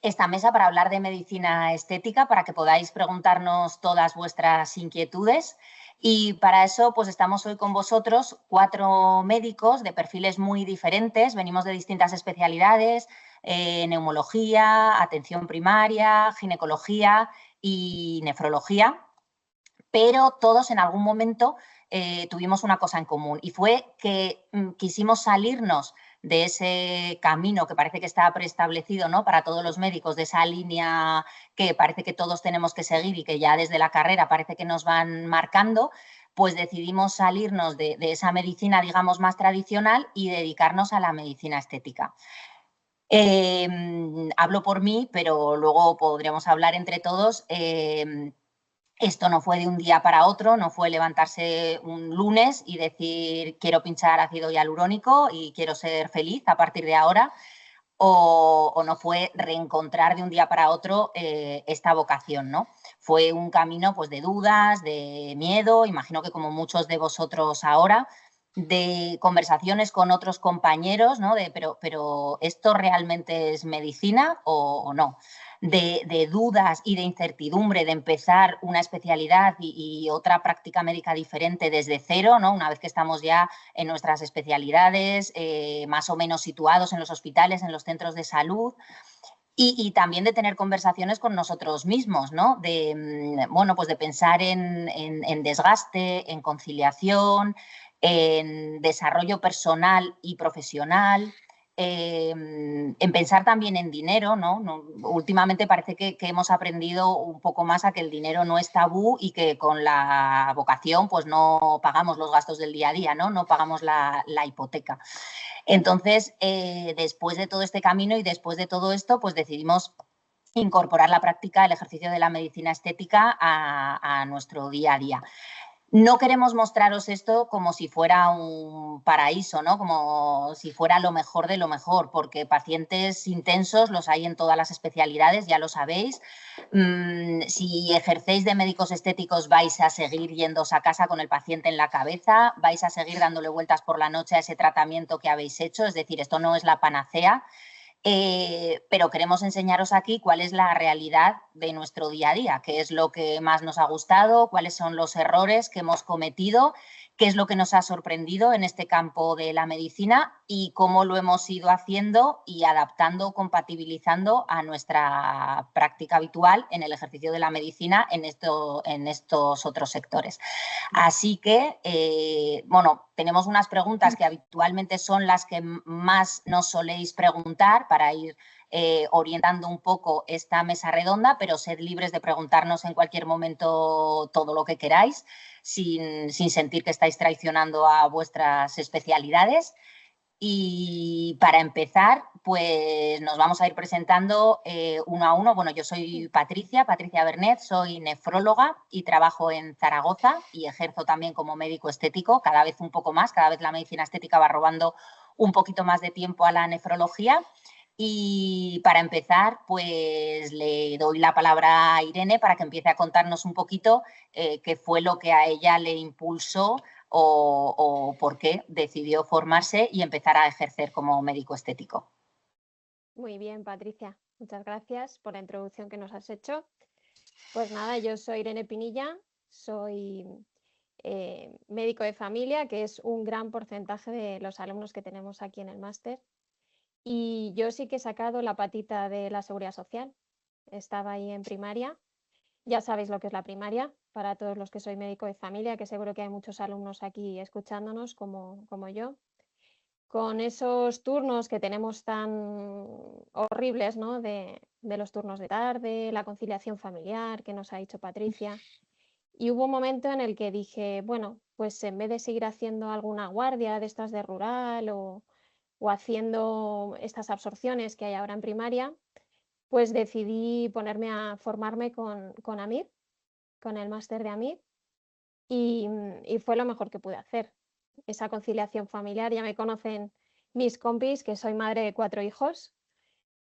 esta mesa para hablar de medicina estética, para que podáis preguntarnos todas vuestras inquietudes. Y para eso, pues estamos hoy con vosotros 4 médicos de perfiles muy diferentes, venimos de distintas especialidades, neumología, atención primaria, ginecología y nefrología, pero todos en algún momento tuvimos una cosa en común y fue que quisimos salirnos de ese camino que parece que está preestablecido, ¿no?, para todos los médicos, de esa línea que parece que todos tenemos que seguir y que ya desde la carrera parece que nos van marcando. Pues decidimos salirnos de esa medicina, digamos, más tradicional y dedicarnos a la medicina estética. Hablo por mí, pero luego podremos hablar entre todos. Esto no fue de un día para otro, no fue levantarse un lunes y decir quiero pinchar ácido hialurónico y quiero ser feliz a partir de ahora, o no fue reencontrar de un día para otro esta vocación, ¿no? Fue un camino, pues, de dudas, de miedo, imagino que como muchos de vosotros ahora, de conversaciones con otros compañeros, ¿no?, de pero ¿esto realmente es medicina o no? De dudas y de incertidumbre de empezar una especialidad y otra práctica médica diferente desde cero, ¿no?, una vez que estamos ya en nuestras especialidades, más o menos situados en los hospitales, en los centros de salud. Y también de tener conversaciones con nosotros mismos, ¿no?, bueno, pues de pensar en desgaste, en conciliación, en desarrollo personal y profesional, en pensar también en dinero, ¿no? Últimamente parece que hemos aprendido un poco más a que el dinero no es tabú y que con la vocación pues no pagamos los gastos del día a día, no pagamos la hipoteca. Entonces, después de todo este camino y después de todo esto, pues decidimos incorporar la práctica, el ejercicio de la medicina estética a nuestro día a día. No queremos mostraros esto como si fuera un paraíso, ¿no?, como si fuera lo mejor de lo mejor, porque pacientes intensos los hay en todas las especialidades, ya lo sabéis. Si ejercéis de médicos estéticos vais a seguir yéndoos a casa con el paciente en la cabeza, vais a seguir dándole vueltas por la noche a ese tratamiento que habéis hecho, es decir, esto no es la panacea. Pero queremos enseñaros aquí cuál es la realidad de nuestro día a día, qué es lo que más nos ha gustado, cuáles son los errores que hemos cometido, qué es lo que nos ha sorprendido en este campo de la medicina y cómo lo hemos ido haciendo y adaptando, compatibilizando a nuestra práctica habitual en el ejercicio de la medicina en estos otros sectores. Así que, bueno, tenemos unas preguntas que habitualmente son las que más nos soléis preguntar para ir orientando un poco esta mesa redonda, pero sed libres de preguntarnos en cualquier momento todo lo que queráis, sin sentir que estáis traicionando a vuestras especialidades. Y para empezar, pues nos vamos a ir presentando uno a uno. Bueno, yo soy Patricia Bernet, soy nefróloga y trabajo en Zaragoza y ejerzo también como médico estético, cada vez un poco más, cada vez la medicina estética va robando un poquito más de tiempo a la nefrología. Y para empezar, pues le doy la palabra a Irene para que empiece a contarnos un poquito qué fue lo que a ella le impulsó o por qué decidió formarse y empezar a ejercer como médico estético. Muy bien, Patricia. Muchas gracias por la introducción que nos has hecho. Pues nada, yo soy Irene Pinilla, soy médico de familia, que es un gran porcentaje de los alumnos que tenemos aquí en el máster. Y yo sí que he sacado la patita de la seguridad social. Estaba ahí en primaria. Ya sabéis lo que es la primaria, para todos los que soy médico de familia, que seguro que hay muchos alumnos aquí escuchándonos como yo. Con esos turnos que tenemos tan horribles, ¿no? De los turnos de tarde, la conciliación familiar que nos ha dicho Patricia. Y hubo un momento en el que dije, bueno, pues en vez de seguir haciendo alguna guardia de estas de rural o haciendo estas absorciones que hay ahora en primaria, pues decidí ponerme a formarme con AMIR, con el máster de AMIR, y fue lo mejor que pude hacer. Esa conciliación familiar, ya me conocen mis compis, que soy madre de 4 hijos,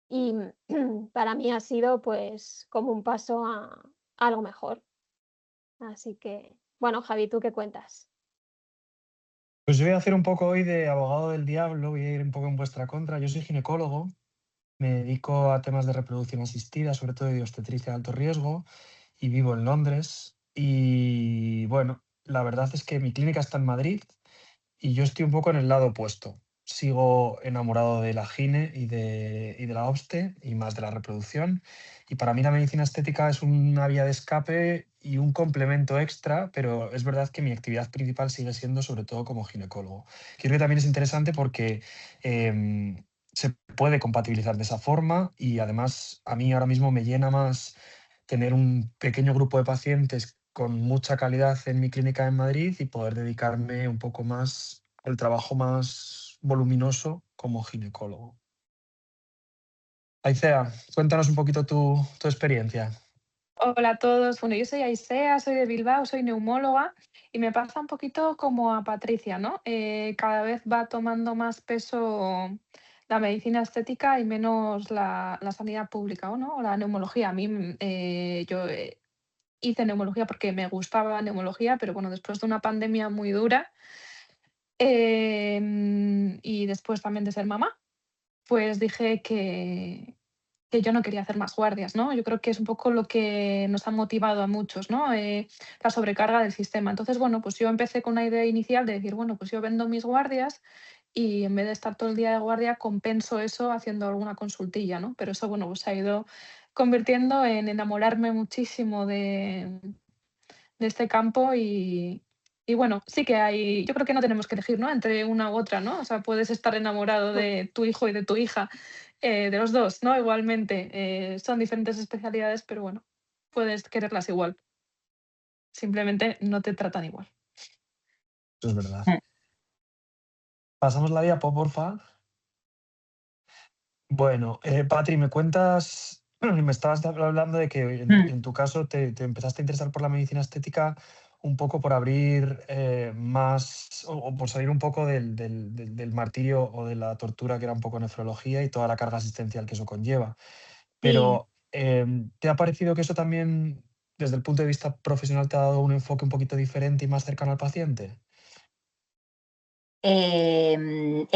y para mí ha sido pues como un paso a algo mejor. Así que, bueno, Javi, ¿tú qué cuentas? Pues yo voy a hacer un poco hoy de abogado del diablo, voy a ir un poco en vuestra contra. Yo soy ginecólogo Me dedico a temas de reproducción asistida, sobre todo de obstetricia de alto riesgo, y vivo en Londres. Y bueno, la verdad es que mi clínica está en Madrid y yo estoy un poco en el lado opuesto. Sigo enamorado de la gine y de la obste y más de la reproducción. Y para mí la medicina estética es una vía de escape y un complemento extra, pero es verdad que mi actividad principal sigue siendo sobre todo como ginecólogo. Creo que también es interesante porque se puede compatibilizar de esa forma y además a mí ahora mismo me llena más tener un pequeño grupo de pacientes con mucha calidad en mi clínica en Madrid y poder dedicarme un poco más al trabajo más voluminoso como ginecólogo. Aicea, cuéntanos un poquito tu experiencia. Hola a todos. Bueno, yo soy Aisea, soy de Bilbao, soy neumóloga y me pasa un poquito como a Patricia, ¿no? Cada vez va tomando más peso la medicina estética y menos la sanidad pública, ¿no? O la neumología. A mí, yo hice neumología porque me gustaba la neumología, pero bueno, después de una pandemia muy dura y después también de ser mamá, pues dije que yo no quería hacer más guardias, ¿no? Yo creo que es un poco lo que nos ha motivado a muchos, ¿no? La sobrecarga del sistema. Entonces, bueno, pues yo empecé con una idea inicial de decir, bueno, pues yo vendo mis guardias y en vez de estar todo el día de guardia, compenso eso haciendo alguna consultilla, ¿no? Pero eso, bueno, pues se ha ido convirtiendo en enamorarme muchísimo de este campo y bueno, sí que hay, yo creo que no tenemos que elegir, ¿no? Entre una u otra, ¿no? O sea, puedes estar enamorado de tu hijo y de tu hija, de los dos, ¿no? Igualmente, son diferentes especialidades, pero bueno, puedes quererlas igual, simplemente no te tratan igual. Eso es verdad. Mm. Pasamos la diapo, porfa. Bueno, Patri, me cuentas, me estabas hablando de que Mm. en tu caso te empezaste a interesar por la medicina estética un poco por abrir más o por salir un poco del martirio o de la tortura que era un poco nefrología y toda la carga asistencial que eso conlleva. Sí. Pero, ¿te ha parecido que eso también, desde el punto de vista profesional, te ha dado un enfoque un poquito diferente y más cercano al paciente? El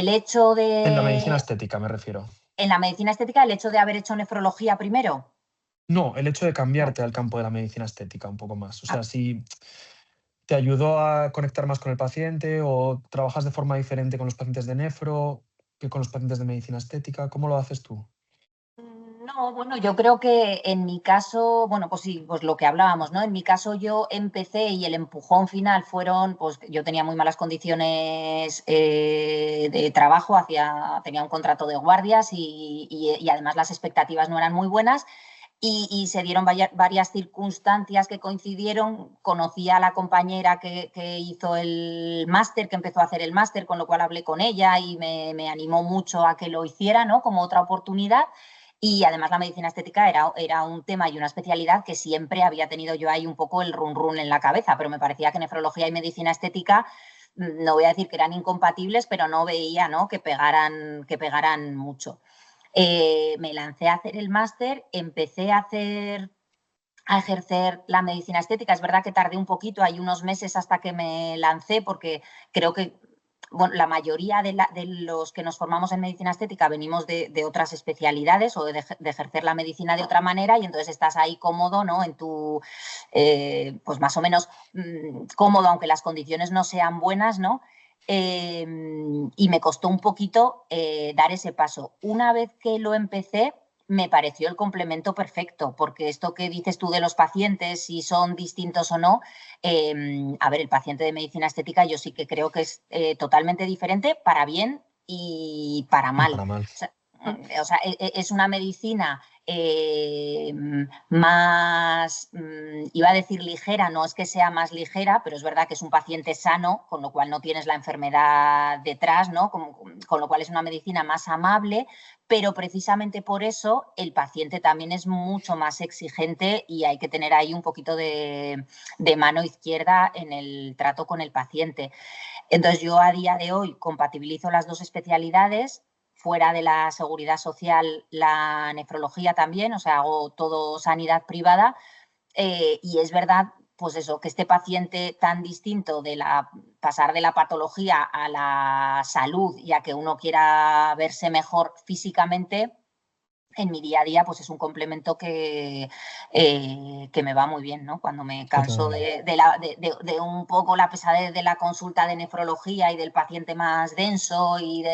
hecho En la medicina de, estética, me refiero. en la medicina estética, el hecho de haber hecho nefrología primero. No, el hecho de No. cambiarte al campo de la medicina estética un poco más. O Ah, sea, si te ayudó a conectar más con el paciente o trabajas de forma diferente con los pacientes de nefro que con los pacientes de medicina estética, ¿cómo lo haces tú? No, bueno, yo creo que en mi caso, bueno, pues sí, pues lo que hablábamos, ¿no? En mi caso yo empecé y el empujón final fueron, pues yo tenía muy malas condiciones de trabajo, tenía un contrato de guardias y además las expectativas no eran muy buenas y se dieron varias circunstancias que coincidieron. Conocí a la compañera que hizo el máster, que empezó a hacer el máster, con lo cual hablé con ella y me animó mucho a que lo hiciera, ¿no? Como otra oportunidad. Y además la medicina estética era un tema y una especialidad que siempre había tenido yo ahí un poco el run run en la cabeza, pero me parecía que nefrología y medicina estética, no voy a decir que eran incompatibles, pero no veía, ¿no? Que pegaran mucho. Me lancé a hacer el máster, empecé a ejercer la medicina estética. Es verdad que tardé un poquito, hay unos meses hasta que me lancé, porque creo que bueno, la mayoría de los que nos formamos en medicina estética venimos de otras especialidades o de ejercer la medicina de otra manera y entonces estás ahí cómodo, ¿no? En tu, pues más o menos cómodo, aunque las condiciones no sean buenas, ¿no? Y me costó un poquito dar ese paso. Una vez que lo empecé, me pareció el complemento perfecto, porque esto que dices tú de los pacientes, si son distintos o no, a ver, el paciente de medicina estética yo sí que creo que es totalmente diferente para bien y para Y mal. para mal. O sea, es una medicina más, iba a decir ligera, no es que sea más ligera, pero es verdad que es un paciente sano, con lo cual no tienes la enfermedad detrás, ¿no? Con lo cual es una medicina más amable, pero precisamente por eso el paciente también es mucho más exigente y hay que tener ahí un poquito de mano izquierda en el trato con el paciente. Entonces yo a día de hoy compatibilizo las dos especialidades. Fuera de la seguridad social, la nefrología también, o sea, hago todo sanidad privada y es verdad, pues eso, que este paciente tan distinto pasar de la patología a la salud y a que uno quiera verse mejor físicamente, en mi día a día pues es un complemento que me va muy bien, ¿no? Cuando me canso de un poco la pesadez de la consulta de nefrología y del paciente más denso y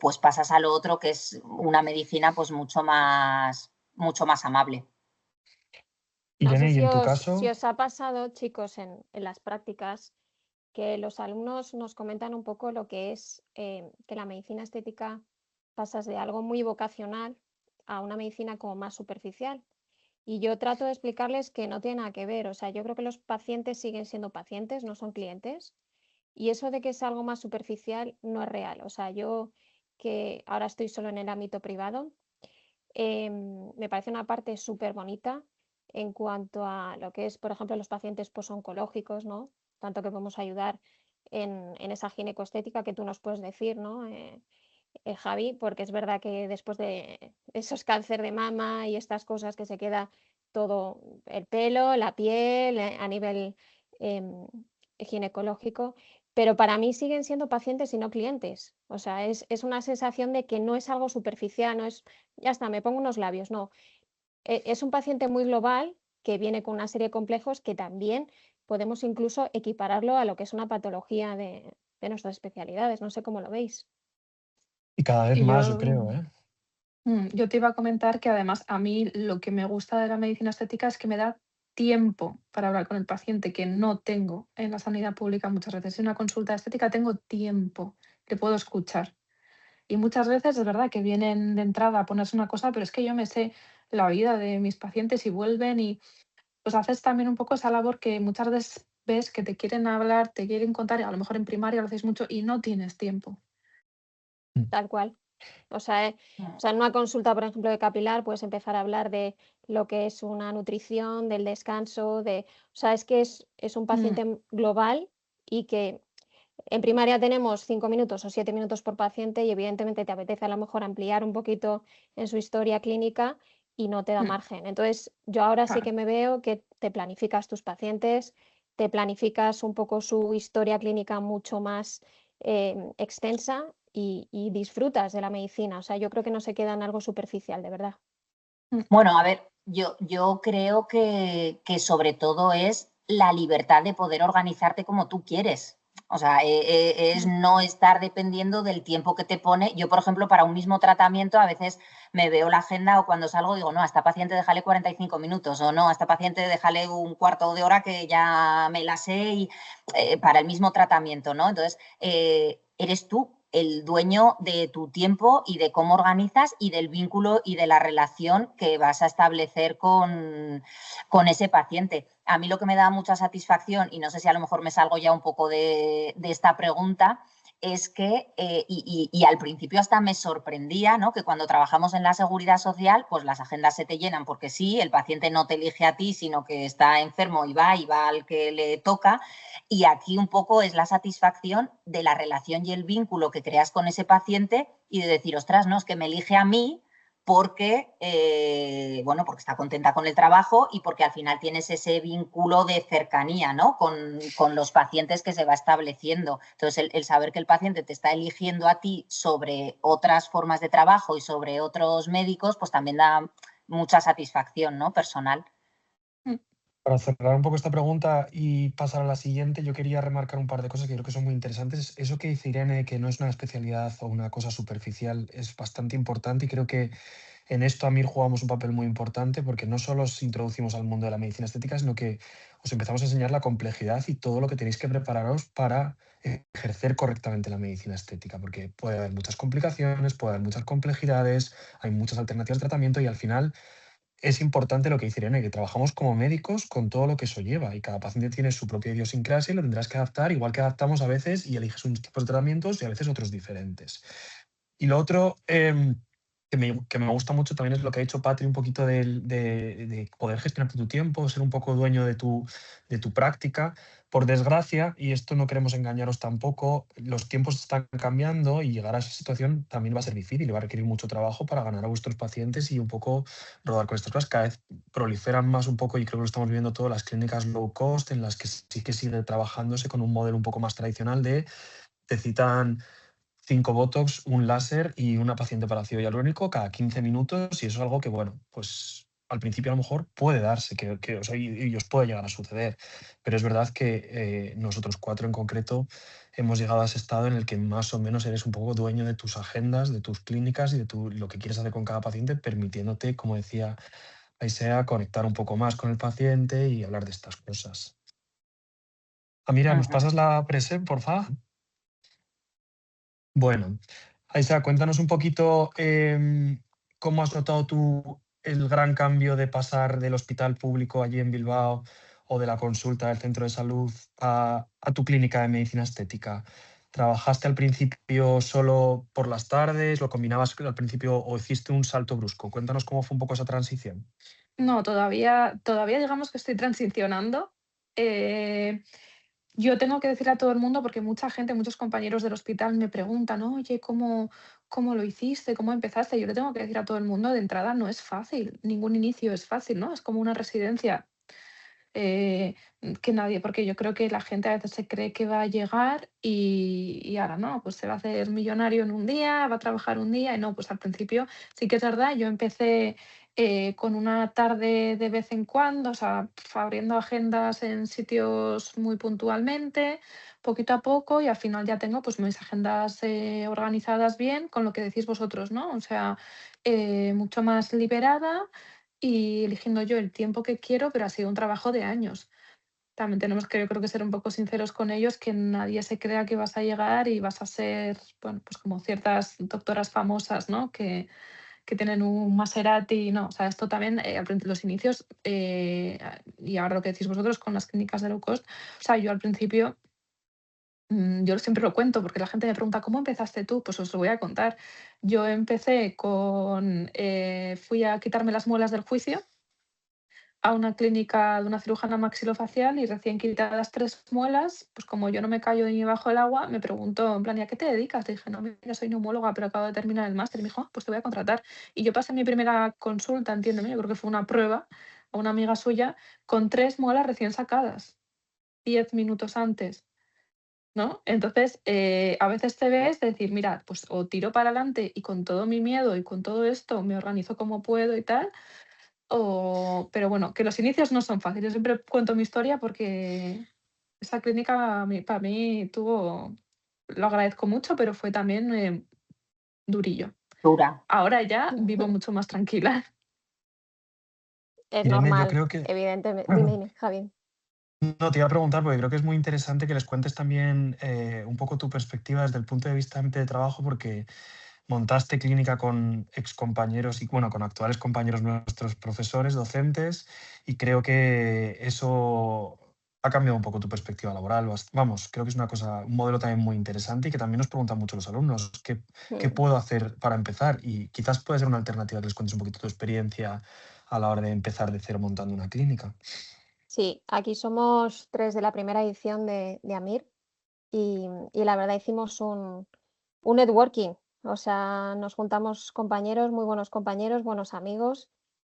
pues pasas a lo otro, que es una medicina pues mucho más amable. No sé Irene, y si en tu si caso, os ha pasado, chicos, en las prácticas, que los alumnos nos comentan un poco lo que es que la medicina estética pasas de algo muy vocacional a una medicina como más superficial. Y yo trato de explicarles que no tiene nada que ver. O sea, yo creo que los pacientes siguen siendo pacientes, no son clientes. Y eso de que es algo más superficial no es real. O sea, yo que ahora estoy solo en el ámbito privado, me parece una parte súper bonita en cuanto a lo que es, por ejemplo, los pacientes posoncológicos, ¿no? Tanto que podemos ayudar en esa ginecoestética que tú nos puedes decir, ¿no? Javi, porque es verdad que después de esos cáncer de mama y estas cosas que se queda todo el pelo, la piel, a nivel em, ginecológico, pero para mí siguen siendo pacientes y no clientes. O sea, es una sensación de que no es algo superficial, no es, ya está, me pongo unos labios, no. Es un paciente muy global que viene con una serie de complejos que también podemos incluso equipararlo a lo que es una patología de nuestras especialidades. No sé cómo lo veis. y cada vez Y más, yo yo, creo, ¿eh? yo te iba a comentar que además a mí lo que me gusta de la medicina estética es que me da tiempo para hablar con el paciente, que no tengo en la sanidad pública muchas veces. En una consulta estética tengo tiempo, que puedo escuchar. Y muchas veces es verdad que vienen de entrada a ponerse una cosa, pero es que yo me sé la vida de mis pacientes y vuelven y pues haces también un poco esa labor que muchas veces ves que te quieren hablar, te quieren contar, y a lo mejor en primaria lo hacéis mucho y no tienes tiempo. Mm. Tal cual. O sea, en una consulta, por ejemplo, de capilar, puedes empezar a hablar de lo que es una nutrición, del descanso, o sea, es que es un Mm, paciente global y que en primaria tenemos 5 minutos o 7 minutos por paciente y evidentemente te apetece a lo mejor ampliar un poquito en su historia clínica y no te da mm, margen. Entonces, yo ahora sí claro. que me veo que te planificas tus pacientes, te planificas un poco su historia clínica mucho más extensa y disfrutas de la medicina. O sea, yo creo que no se queda en algo superficial, de verdad. Mm, Bueno, a ver, yo creo que sobre todo es la libertad de poder organizarte como tú quieres. O sea, es mm, no estar dependiendo del tiempo que te pone. Yo, por ejemplo, para un mismo tratamiento, a veces me veo la agenda o cuando salgo digo, no, a esta paciente déjale 45 minutos o no, a esta paciente déjale un cuarto de hora que ya me la sé y, para el mismo tratamiento, ¿no? Entonces, eres tú el dueño de tu tiempo y de cómo organizas y del vínculo y de la relación que vas a establecer con ese paciente. A mí lo que me da mucha satisfacción, y no sé si a lo mejor me salgo ya un poco de esta pregunta, es que, y al principio hasta me sorprendía, ¿no? Que cuando trabajamos en la seguridad social, pues las agendas se te llenan porque sí, el paciente no te elige a ti, sino que está enfermo y va al que le toca. Y aquí un poco es la satisfacción de la relación y el vínculo que creas con ese paciente y de decir, ostras, no, es que me elige a mí porque, bueno, porque está contenta con el trabajo y porque al final tienes ese vínculo de cercanía, ¿no? Con los pacientes que se va estableciendo. Entonces, el saber que el paciente te está eligiendo a ti sobre otras formas de trabajo y sobre otros médicos, pues también da mucha satisfacción, ¿no? Personal. mm. Para cerrar un poco esta pregunta y pasar a la siguiente, yo quería remarcar un par de cosas que creo que son muy interesantes. Eso que dice Irene, que no es una especialidad o una cosa superficial, es bastante importante y creo que en esto AMIR jugamos un papel muy importante porque no solo os introducimos al mundo de la medicina estética, sino que os empezamos a enseñar la complejidad y todo lo que tenéis que prepararos para ejercer correctamente la medicina estética, porque puede haber muchas complicaciones, puede haber muchas complejidades, hay muchas alternativas de tratamiento y al final es importante lo que dice Irene, que trabajamos como médicos con todo lo que eso lleva y cada paciente tiene su propia idiosincrasia y lo tendrás que adaptar, igual que adaptamos a veces y eliges unos tipos de tratamientos y a veces otros diferentes. Y lo otro que me gusta mucho también es lo que ha dicho Patri, un poquito de poder gestionarte tu tiempo, ser un poco dueño de tu práctica. Por desgracia, y esto no queremos engañaros tampoco, los tiempos están cambiando y llegar a esa situación también va a ser difícil y va a requerir mucho trabajo para ganar a vuestros pacientes y un poco rodar con estas cosas. Cada vez proliferan más un poco, y creo que lo estamos viendo todas las clínicas low cost, en las que sí que sigue trabajándose con un modelo un poco más tradicional de te citan 5 Botox, un láser y una paciente para ácido hialurónico cada 15 minutos y eso es algo que, bueno, pues al principio a lo mejor puede darse, o sea, y os puede llegar a suceder, pero es verdad que nosotros 4 en concreto hemos llegado a ese estado en el que más o menos eres un poco dueño de tus agendas, de tus clínicas y de lo que quieres hacer con cada paciente, permitiéndote, como decía Aisea, conectar un poco más con el paciente y hablar de estas cosas. Mira, ¿nos Ujú. pasas la presen, por favor? Bueno, Aisea, cuéntanos un poquito cómo has notado tú el gran cambio de pasar del hospital público allí en Bilbao o de la consulta del centro de salud a tu clínica de medicina estética. ¿Trabajaste al principio solo por las tardes? ¿Lo combinabas al principio o hiciste un salto brusco? Cuéntanos cómo fue un poco esa transición. No, todavía digamos que estoy transicionando. Eh, yo tengo que decirle a todo el mundo, porque mucha gente, muchos compañeros del hospital me preguntan: "Oye, ¿cómo lo hiciste? ¿Cómo empezaste?". Yo le tengo que decir a todo el mundo, de entrada, no es fácil, ningún inicio es fácil, ¿no? Es como una residencia, eh, que nadie, porque yo creo que la gente a veces se cree que va a llegar y ahora no, pues se va a hacer millonario en un día, va a trabajar un día y no, pues al principio sí que es verdad, yo empecé con una tarde de vez en cuando, o sea, abriendo agendas en sitios muy puntualmente, poquito a poco y al final ya tengo pues mis agendas organizadas bien con lo que decís vosotros, ¿no? O sea, mucho más liberada y eligiendo yo el tiempo que quiero, pero ha sido un trabajo de años. También tenemos que, yo creo que ser un poco sinceros con ellos, que nadie se crea que vas a llegar y vas a ser, bueno, pues como ciertas doctoras famosas, ¿no? Que tienen un Maserati, no, o sea, esto también, los inicios, y ahora lo que decís vosotros con las clínicas de low cost, o sea, yo al principio, yo siempre lo cuento porque la gente me pregunta: "¿Cómo empezaste tú?". Pues os lo voy a contar. Yo empecé fui a quitarme las muelas del juicio a una clínica de una cirujana maxilofacial y recién quitadas 3 muelas, pues como yo no me callo ni bajo el agua, me preguntó en plan: "¿Y a qué te dedicas?". Le dije: "No, mira, soy neumóloga, pero acabo de terminar el máster". Y me dijo: "Ah, pues te voy a contratar". Y yo pasé mi primera consulta, entiéndeme, yo creo que fue una prueba a una amiga suya, con 3 muelas recién sacadas, 10 minutos antes, ¿no? Entonces, a veces te ves decir: "Mira, pues o tiro para adelante y con todo mi miedo y con todo esto me organizo como puedo y tal, pero bueno, que los inicios no son fáciles". Yo siempre cuento mi historia porque esa clínica para mí lo agradezco mucho, pero fue también durillo. Dura. Ahora ya vivo mucho más tranquila. Es Irene, yo normal, creo que... evidentemente. Dime, dime, Javi. No, te iba a preguntar, porque creo que es muy interesante que les cuentes también un poco tu perspectiva desde el punto de vista de trabajo, porque montaste clínica con excompañeros y, bueno, con actuales compañeros nuestros, profesores, docentes, y creo que eso ha cambiado un poco tu perspectiva laboral. Vamos, creo que es una cosa, un modelo también muy interesante y que también nos preguntan mucho los alumnos, ¿qué Mm. puedo hacer para empezar? Y quizás puede ser una alternativa que les cuentes un poquito tu experiencia a la hora de empezar de cero montando una clínica. Sí, aquí somos 3 de la primera edición de AMIR y la verdad hicimos un networking. O sea, nos juntamos compañeros, muy buenos compañeros, buenos amigos.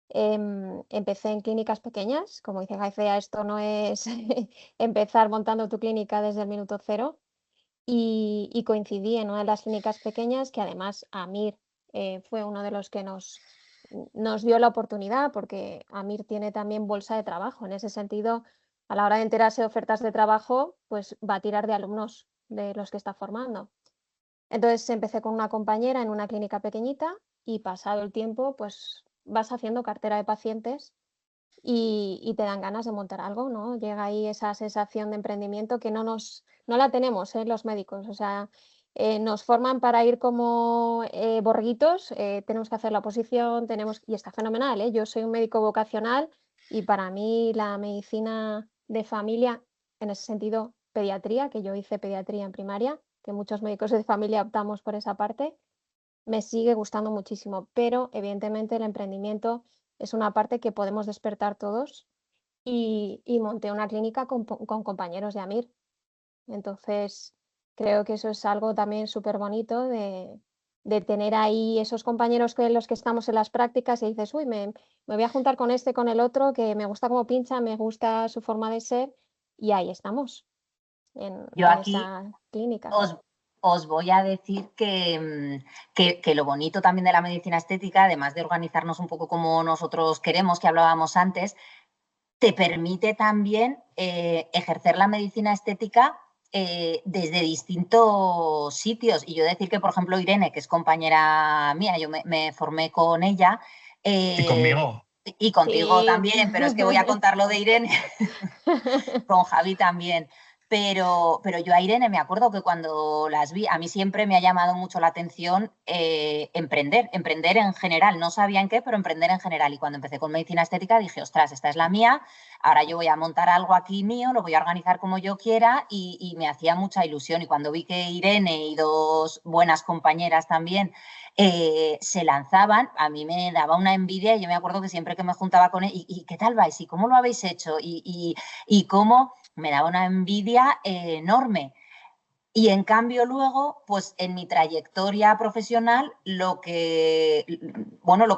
Empecé en clínicas pequeñas, como dice Gaifea, esto no es empezar montando tu clínica desde el minuto cero. Y coincidí en una de las clínicas pequeñas que además Amir fue uno de los que nos dio la oportunidad, porque Amir tiene también bolsa de trabajo. En ese sentido, a la hora de enterarse de ofertas de trabajo, pues va a tirar de alumnos de los que está formando. Entonces empecé con una compañera en una clínica pequeñita y pasado el tiempo, pues vas haciendo cartera de pacientes y te dan ganas de montar algo, ¿no? Llega ahí esa sensación de emprendimiento que no la tenemos, los médicos. O sea, nos forman para ir como borreguitos, tenemos que hacer la oposición, y está fenomenal, ¿eh? Yo soy un médico vocacional y para mí la medicina de familia, en ese sentido, pediatría, que yo hice pediatría en primaria, que muchos médicos de familia optamos por esa parte, me sigue gustando muchísimo, pero evidentemente el emprendimiento es una parte que podemos despertar todos y monté una clínica con compañeros de AMIR. Entonces, creo que eso es algo también súper bonito de tener ahí esos compañeros con los que estamos en las prácticas y dices: "Uy, me voy a juntar con este, con el otro, que me gusta cómo pincha, me gusta su forma de ser", y ahí estamos, Yo en aquí esa clínica. os, os voy a decir que lo bonito también de la medicina estética, además de organizarnos un poco como nosotros queremos, que hablábamos antes, te permite también ejercer la medicina estética desde distintos sitios. Y yo decir que, por ejemplo, Irene, que es compañera mía, yo me formé con ella. Y conmigo. Y contigo Sí. también, pero es que voy a contar lo de Irene, con Javi también. Pero yo a Irene me acuerdo que cuando las vi, a mí siempre me ha llamado mucho la atención emprender en general. No sabía en qué, pero emprender en general. Y cuando empecé con medicina estética dije, ostras, esta es la mía, ahora yo voy a montar algo aquí mío, lo voy a organizar como yo quiera y me hacía mucha ilusión. Y cuando vi que Irene y dos buenas compañeras también se lanzaban, a mí me daba una envidia y yo me acuerdo que siempre que me juntaba con él, ¿y qué tal vais? ¿Y cómo lo habéis hecho? ¿Y cómo? Me daba una envidia enorme. Y en cambio luego, pues en mi trayectoria profesional, lo que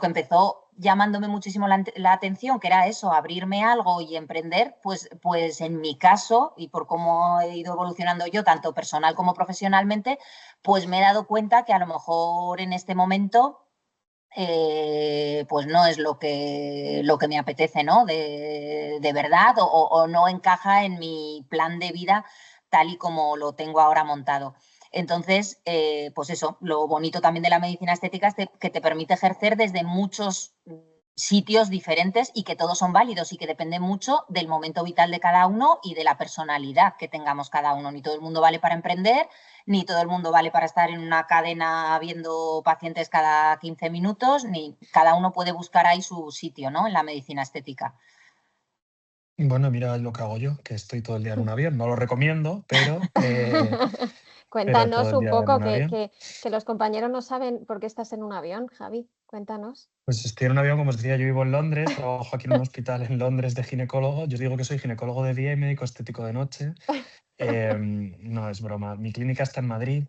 empezó llamándome muchísimo la atención, que era eso, abrirme algo y emprender, pues en mi caso, y por cómo he ido evolucionando yo, tanto personal como profesionalmente, pues me he dado cuenta que a lo mejor en este momento pues no es lo que me apetece, ¿no? De verdad, o no encaja en mi plan de vida tal y como lo tengo ahora montado. Entonces, pues eso, lo bonito también de la medicina estética es que te permite ejercer desde muchos sitios diferentes y que todos son válidos y que depende mucho del momento vital de cada uno y de la personalidad que tengamos cada uno. Ni todo el mundo vale para emprender, ni todo el mundo vale para estar en una cadena viendo pacientes cada 15 minutos, ni cada uno puede buscar ahí su sitio, ¿no? En la medicina estética. Bueno, mira lo que hago yo, que estoy todo el día en un avión. No lo recomiendo, pero todo Cuéntanos el un día en poco un avión. que los compañeros no saben por qué estás en un avión, Javi. Cuéntanos. Pues estoy en un avión, como os decía, yo vivo en Londres, trabajo aquí en un hospital en Londres de ginecólogo. Yo digo que soy ginecólogo de día y médico estético de noche. No, es broma. Mi clínica está en Madrid.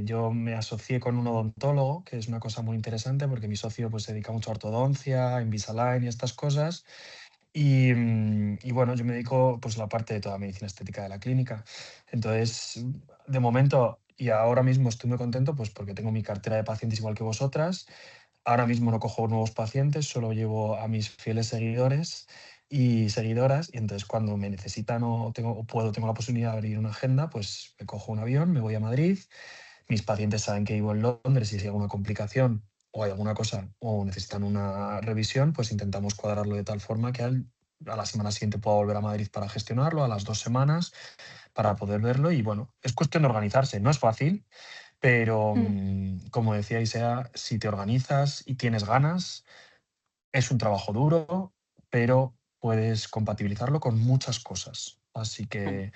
Yo me asocié con un odontólogo, que es una cosa muy interesante porque mi socio pues, se dedica mucho a ortodoncia, Invisalign y estas cosas. Y bueno, yo me dedico pues, a la parte de toda medicina estética de la clínica. Entonces, de momento y ahora mismo estoy muy contento pues, porque tengo mi cartera de pacientes igual que vosotras. Ahora mismo no cojo nuevos pacientes, solo llevo a mis fieles seguidores y seguidoras, y entonces cuando me necesitan o tengo la posibilidad de abrir una agenda, pues me cojo un avión, me voy a Madrid. Mis pacientes saben que vivo en Londres y si hay alguna complicación o hay alguna cosa o necesitan una revisión, pues intentamos cuadrarlo de tal forma que a la semana siguiente pueda volver a Madrid para gestionarlo, a las 2 semanas para poder verlo. Y bueno, es cuestión de organizarse. No es fácil, pero como decía Isea, si te organizas y tienes ganas, es un trabajo duro, pero puedes compatibilizarlo con muchas cosas. Así que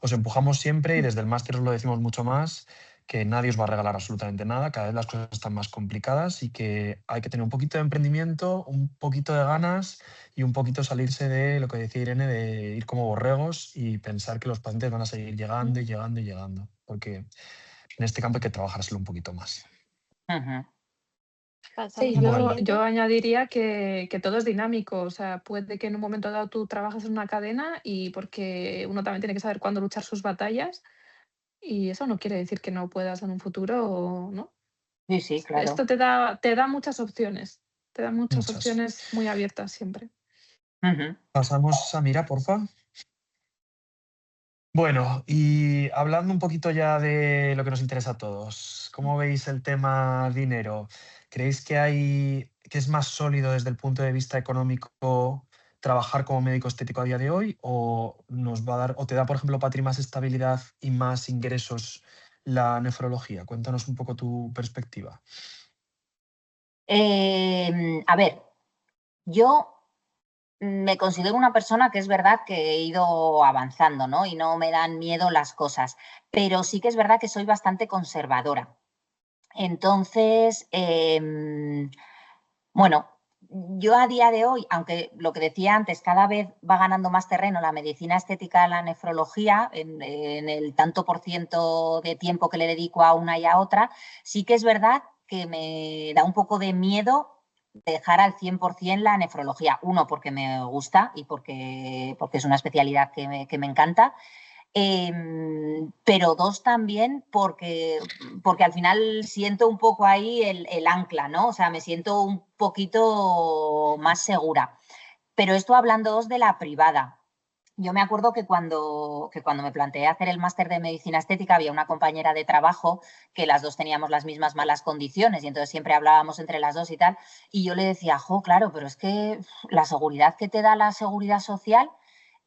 os empujamos siempre y desde el máster os lo decimos mucho más, que nadie os va a regalar absolutamente nada, cada vez las cosas están más complicadas y que hay que tener un poquito de emprendimiento, un poquito de ganas y un poquito salirse de lo que decía Irene, de ir como borregos y pensar que los pacientes van a seguir llegando y llegando y llegando, porque en este campo hay que trabajárselo un poquito más. Pasamos Sí, a la Bueno, siguiente. yo añadiría que todo es dinámico, o sea, puede que en un momento dado tú trabajes en una cadena y porque uno también tiene que saber cuándo luchar sus batallas y eso no quiere decir que no puedas en un futuro, ¿no? Sí, sí, claro. Esto te da muchas opciones, te da muchas muchas. opciones muy abiertas siempre. Pasamos a Mira, porfa. Bueno, y hablando un poquito ya de lo que nos interesa a todos, ¿cómo veis el tema dinero? ¿Creéis que es más sólido desde el punto de vista económico trabajar como médico estético a día de hoy o nos va a dar, o te da, por ejemplo, Patri, más estabilidad y más ingresos la nefrología? Cuéntanos un poco tu perspectiva. A ver, yo me considero una persona que es verdad que he ido avanzando, ¿no? Y no me dan miedo las cosas, pero sí que es verdad que soy bastante conservadora. Entonces, bueno, yo a día de hoy, aunque lo que decía antes, cada vez va ganando más terreno la medicina estética, la nefrología, en el tanto por ciento de tiempo que le dedico a una y a otra, sí que es verdad que me da un poco de miedo dejar al 100% la nefrología. Uno, porque me gusta y porque es una especialidad que me encanta. pero 2 también porque al final siento un poco ahí el ancla, ¿no? O sea, me siento un poquito más segura. Pero esto hablando de la privada. Yo me acuerdo que cuando me planteé hacer el máster de medicina estética había una compañera de trabajo que las dos teníamos las mismas malas condiciones y entonces siempre hablábamos entre las dos y tal. Y yo le decía, claro, pero es que la seguridad que te da la seguridad social.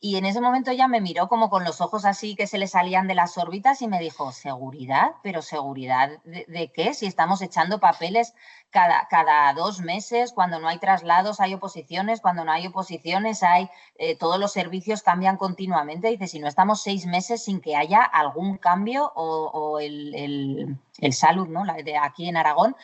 Y en ese momento ella me miró como con los ojos así que se le salían de las órbitas y me dijo, ¿seguridad? ¿Pero seguridad de qué? Si estamos echando papeles cada 2 meses, cuando no hay traslados hay oposiciones, cuando no hay oposiciones hay todos los servicios cambian continuamente. Dice, si no estamos 6 meses sin que haya algún cambio o el salud, ¿no? De aquí en Aragón,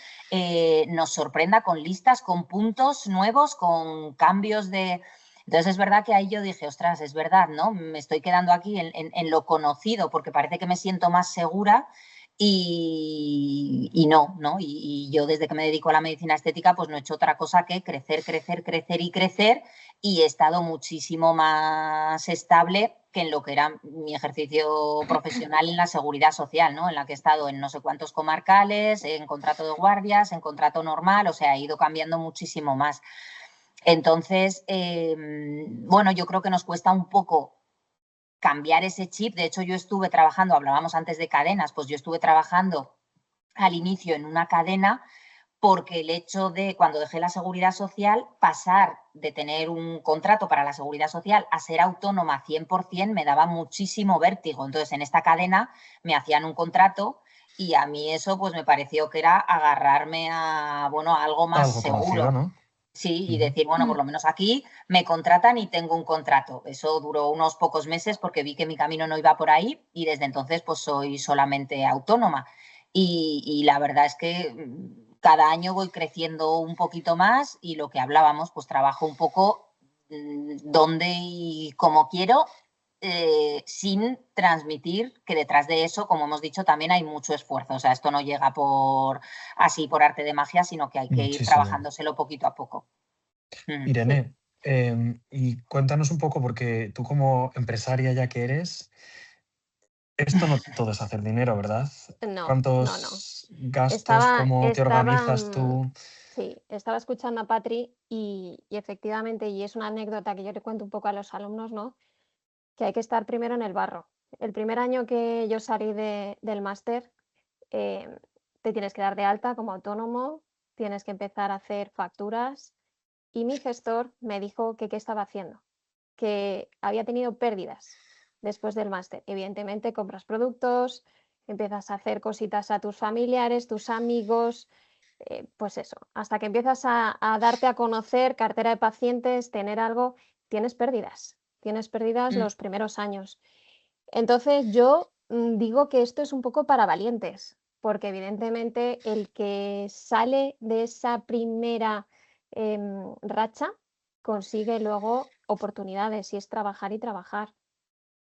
nos sorprenda con listas, con puntos nuevos, con cambios de... Entonces es verdad que ahí yo dije, ostras, es verdad, ¿no? Me estoy quedando aquí en lo conocido porque parece que me siento más segura y no, ¿no? Y yo desde que me dedico a la medicina estética pues no he hecho otra cosa que crecer, crecer, crecer y crecer y he estado muchísimo más estable que en lo que era mi ejercicio profesional en la seguridad social, ¿no? En la que he estado en no sé cuántos comarcales, en contrato de guardias, en contrato normal, o sea, he ido cambiando muchísimo más. Entonces, bueno, yo creo que nos cuesta un poco cambiar ese chip. De hecho, yo estuve trabajando, hablábamos antes de cadenas, pues yo estuve trabajando al inicio en una cadena porque el hecho de, cuando dejé la seguridad social, pasar de tener un contrato para la seguridad social a ser autónoma 100% me daba muchísimo vértigo. Entonces, en esta cadena me hacían un contrato y a mí eso pues me pareció que era agarrarme a, bueno, a algo más Algo conocido, seguro. ¿no? Sí, y decir, bueno, por lo menos aquí me contratan y tengo un contrato. Eso duró unos pocos meses porque vi que mi camino no iba por ahí y desde entonces pues soy solamente autónoma. Y la verdad es que cada año voy creciendo un poquito más y lo que hablábamos, pues trabajo un poco donde y como quiero, sin transmitir que detrás de eso, como hemos dicho, también hay mucho esfuerzo. O sea, esto no llega así por arte de magia, sino que hay que ir Muchísimo. trabajándoselo poquito a poco. Irene, y cuéntanos un poco, porque tú como empresaria ya que eres, esto no todo es hacer dinero, ¿verdad? No, no, no. ¿Cuántos gastos, Estaba, cómo te estaba, organizas tú? sí, estaba escuchando a Patri y efectivamente, y es una anécdota que yo le cuento un poco a los alumnos, ¿no? Que hay que estar primero en el barro. El primer año que yo salí del máster, te tienes que dar de alta como autónomo, tienes que empezar a hacer facturas y mi gestor me dijo que qué estaba haciendo, que había tenido pérdidas después del máster. Evidentemente compras productos, empiezas a hacer cositas a tus familiares, tus amigos, pues eso, hasta que empiezas a darte a conocer, cartera de pacientes, tener algo, tienes pérdidas los primeros años. Entonces yo digo que esto es un poco para valientes, porque evidentemente el que sale de esa primera racha consigue luego oportunidades y es trabajar y trabajar.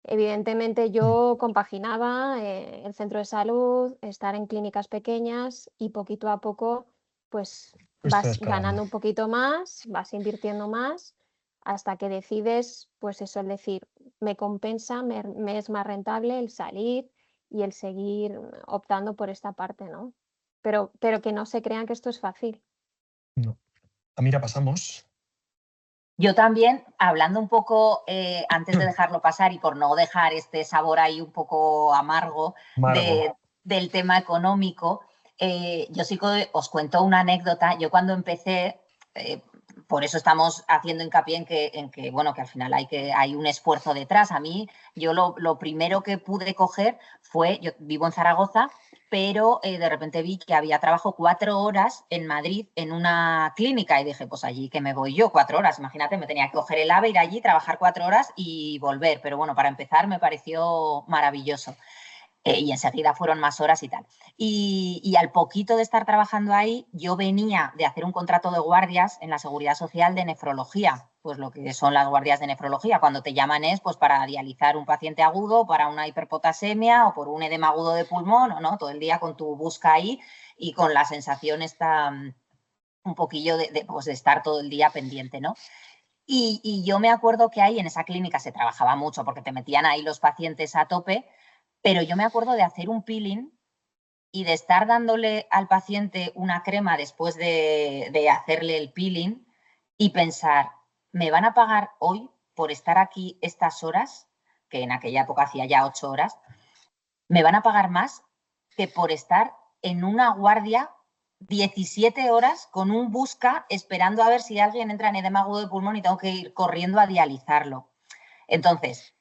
Evidentemente yo compaginaba el centro de salud, estar en clínicas pequeñas y poquito a poco pues Fuiste vas escalando. ganando un poquito más, vas invirtiendo más hasta que decides pues eso, el decir, me compensa, me es más rentable el salir y el seguir optando por esta parte, ¿no? Pero que no se crean que esto es fácil. No. Mira, pasamos. Yo también, hablando un poco, antes de dejarlo pasar y por no dejar este sabor ahí un poco amargo Margo. del tema económico, yo sí que os cuento una anécdota. Yo cuando empecé, por eso estamos haciendo hincapié en que, bueno, que al final hay un esfuerzo detrás. A mí, yo lo primero que pude coger fue, yo vivo en Zaragoza, pero de repente vi que había trabajo 4 horas en Madrid en una clínica y dije, pues allí que me voy yo, 4 horas. Imagínate, me tenía que coger el AVE, ir allí, trabajar 4 horas y volver. Pero bueno, para empezar me pareció maravilloso. Y enseguida fueron más horas y tal. Y al poquito de estar trabajando ahí, yo venía de hacer un contrato de guardias en la Seguridad Social de nefrología, pues lo que son las guardias de nefrología. Cuando te llaman es pues para dializar un paciente agudo, para una hiperpotasemia o por un edema agudo de pulmón, o no, todo el día con tu busca ahí y con la sensación esta un poquillo pues de estar todo el día pendiente, ¿no? Y yo me acuerdo que ahí en esa clínica se trabajaba mucho porque te metían ahí los pacientes a tope, pero yo me acuerdo de hacer un peeling y de estar dándole al paciente una crema después de hacerle el peeling y pensar, ¿me van a pagar hoy por estar aquí estas horas? Que en aquella época hacía ya 8 horas. ¿Me van a pagar más que por estar en una guardia 17 horas con un busca esperando a ver si alguien entra en edema agudo de pulmón y tengo que ir corriendo a dializarlo? Entonces,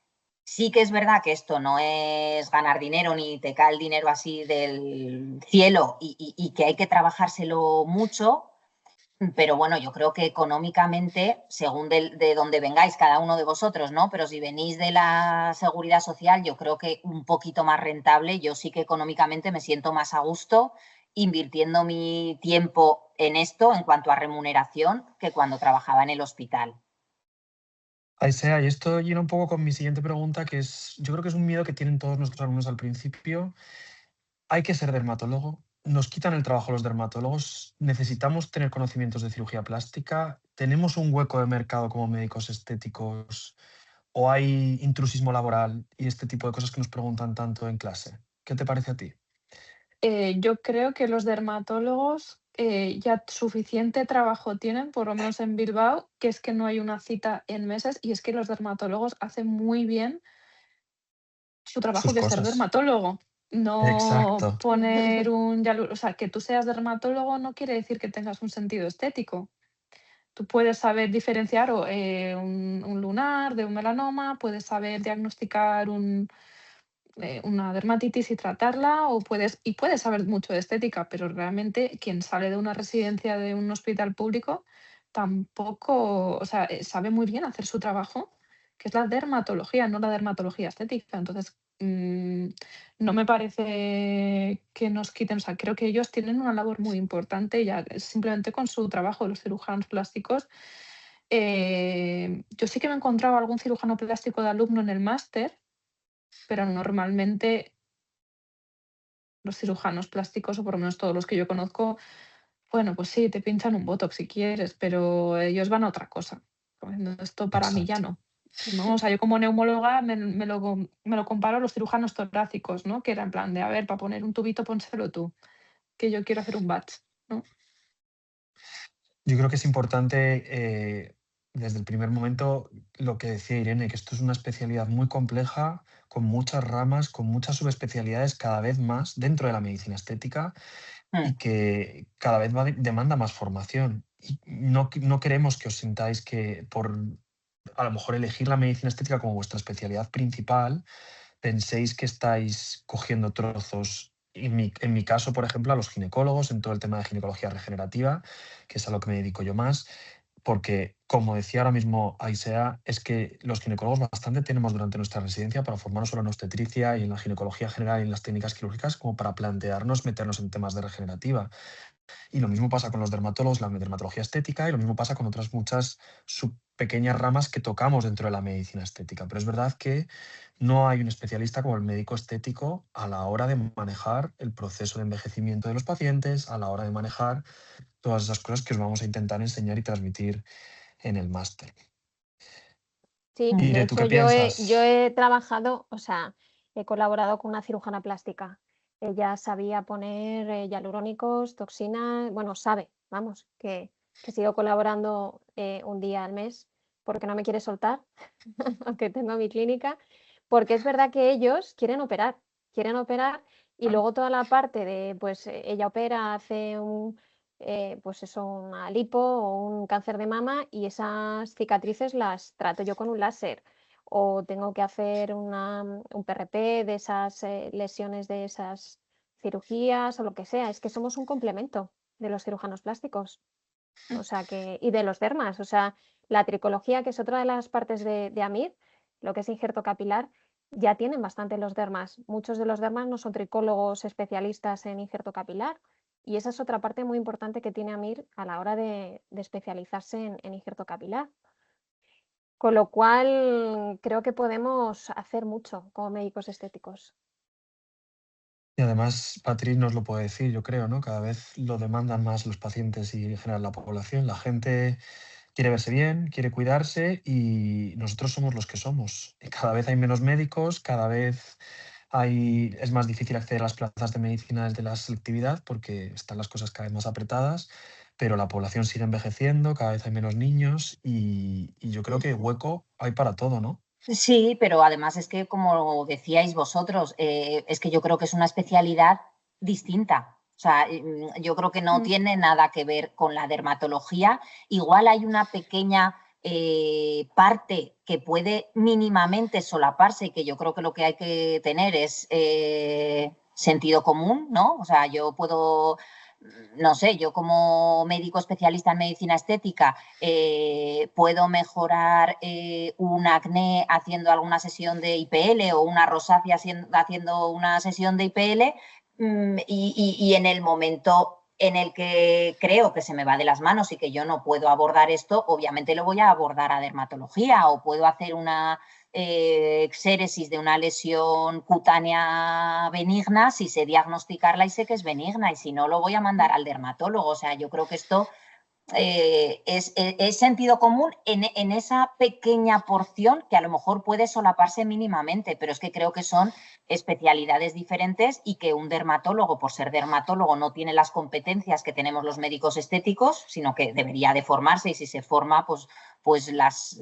sí que es verdad que esto no es ganar dinero ni te cae el dinero así del cielo y que hay que trabajárselo mucho, pero bueno, yo creo que económicamente, según de dónde vengáis cada uno de vosotros, ¿no? Pero si venís de la seguridad social, yo creo que un poquito más rentable. Yo sí que económicamente me siento más a gusto invirtiendo mi tiempo en esto en cuanto a remuneración que cuando trabajaba en el hospital. Aisea, y esto llena un poco con mi siguiente pregunta, que es, yo creo que es un miedo que tienen todos nuestros alumnos al principio. Hay que ser dermatólogo, nos quitan el trabajo los dermatólogos, necesitamos tener conocimientos de cirugía plástica, tenemos un hueco de mercado como médicos estéticos o hay intrusismo laboral y este tipo de cosas que nos preguntan tanto en clase. ¿Qué te parece a ti? Yo creo que los dermatólogos ya suficiente trabajo tienen, por lo menos en Bilbao, que es que no hay una cita en meses y es que los dermatólogos hacen muy bien su trabajo, Sus que es ser cosas. dermatólogo. No Exacto. poner o sea, que tú seas dermatólogo no quiere decir que tengas un sentido estético. Tú puedes saber diferenciar un lunar de un melanoma, puedes saber diagnosticar una dermatitis y tratarla, puedes saber mucho de estética, pero realmente quien sale de una residencia de un hospital público tampoco, o sea, sabe muy bien hacer su trabajo, que es la dermatología, no la dermatología estética. Entonces, no me parece que nos quiten, o sea, creo que ellos tienen una labor muy importante ya simplemente con su trabajo, los cirujanos plásticos. Yo sí que me he encontrado algún cirujano plástico de alumno en el máster, pero normalmente los cirujanos plásticos, o por lo menos todos los que yo conozco, bueno, pues sí, te pinchan un botox si quieres, pero ellos van a otra cosa. Pues no, esto para mí ya Exacto. no. No, o sea, yo como neumóloga me lo comparo a los cirujanos torácicos, ¿no? Que era en plan de, a ver, para poner un tubito, pónselo tú, que yo quiero hacer un batch, ¿no? Yo creo que es importante desde el primer momento lo que decía Irene, que esto es una especialidad muy compleja, con muchas ramas, con muchas subespecialidades cada vez más dentro de la medicina estética y que cada vez demanda más formación. Y no queremos que os sintáis que por a lo mejor elegir la medicina estética como vuestra especialidad principal, penséis que estáis cogiendo trozos, en mi caso, por ejemplo, a los ginecólogos, en todo el tema de ginecología regenerativa, que es a lo que me dedico yo más, porque, como decía ahora mismo Aisea, es que los ginecólogos bastante tenemos durante nuestra residencia para formarnos solo en obstetricia y en la ginecología general y en las técnicas quirúrgicas como para plantearnos meternos en temas de regenerativa. Y lo mismo pasa con los dermatólogos, la dermatología estética, y lo mismo pasa con otras muchas pequeñas ramas que tocamos dentro de la medicina estética. Pero es verdad que no hay un especialista como el médico estético a la hora de manejar el proceso de envejecimiento de los pacientes, a la hora de manejar todas esas cosas que os vamos a intentar enseñar y transmitir en el máster. Sí, de Ire, ¿tú hecho qué yo piensas? he trabajado, o sea, he colaborado con una cirujana plástica. Ella sabía poner hialurónicos, toxina, bueno, sabe, vamos, que sigo colaborando un día al mes porque no me quiere soltar, aunque tengo mi clínica, porque es verdad que ellos quieren operar y luego toda la parte de, pues ella opera, hace pues eso, una lipo o un cáncer de mama y esas cicatrices las trato yo con un láser. O tengo que hacer un PRP de esas lesiones de esas cirugías o lo que sea. Es que somos un complemento de los cirujanos plásticos. O sea que, y de los dermas. O sea, la tricología, que es otra de las partes de AMIR, lo que es injerto capilar, ya tienen bastante los dermas. Muchos de los dermas no son tricólogos especialistas en injerto capilar. Y esa es otra parte muy importante que tiene AMIR a la hora de especializarse en injerto capilar. Con lo cual, creo que podemos hacer mucho como médicos estéticos. Y además, Patri nos lo puede decir, yo creo, ¿no? Cada vez lo demandan más los pacientes y en general la población. La gente quiere verse bien, quiere cuidarse y nosotros somos los que somos. Y cada vez hay menos médicos, cada vez es más difícil acceder a las plazas de medicina desde la selectividad porque están las cosas cada vez más apretadas, pero la población sigue envejeciendo, cada vez hay menos niños y yo creo que hueco hay para todo, ¿no? Sí, pero además es que, como decíais vosotros, es que yo creo que es una especialidad distinta. O sea, yo creo que no tiene nada que ver con la dermatología. Igual hay una pequeña parte que puede mínimamente solaparse y que yo creo que lo que hay que tener es sentido común, ¿no? O sea, yo puedo, no sé, yo como médico especialista en medicina estética puedo mejorar un acné haciendo alguna sesión de IPL o una rosácea haciendo una sesión de IPL y en el momento en el que creo que se me va de las manos y que yo no puedo abordar esto, obviamente lo voy a abordar a dermatología o puedo hacer una exéresis de una lesión cutánea benigna si sé diagnosticarla y sé que es benigna y si no lo voy a mandar al dermatólogo. O sea, yo creo que esto es sentido común en esa pequeña porción que a lo mejor puede solaparse mínimamente, pero es que creo que son especialidades diferentes y que un dermatólogo, por ser dermatólogo, no tiene las competencias que tenemos los médicos estéticos, sino que debería de formarse y si se forma, pues las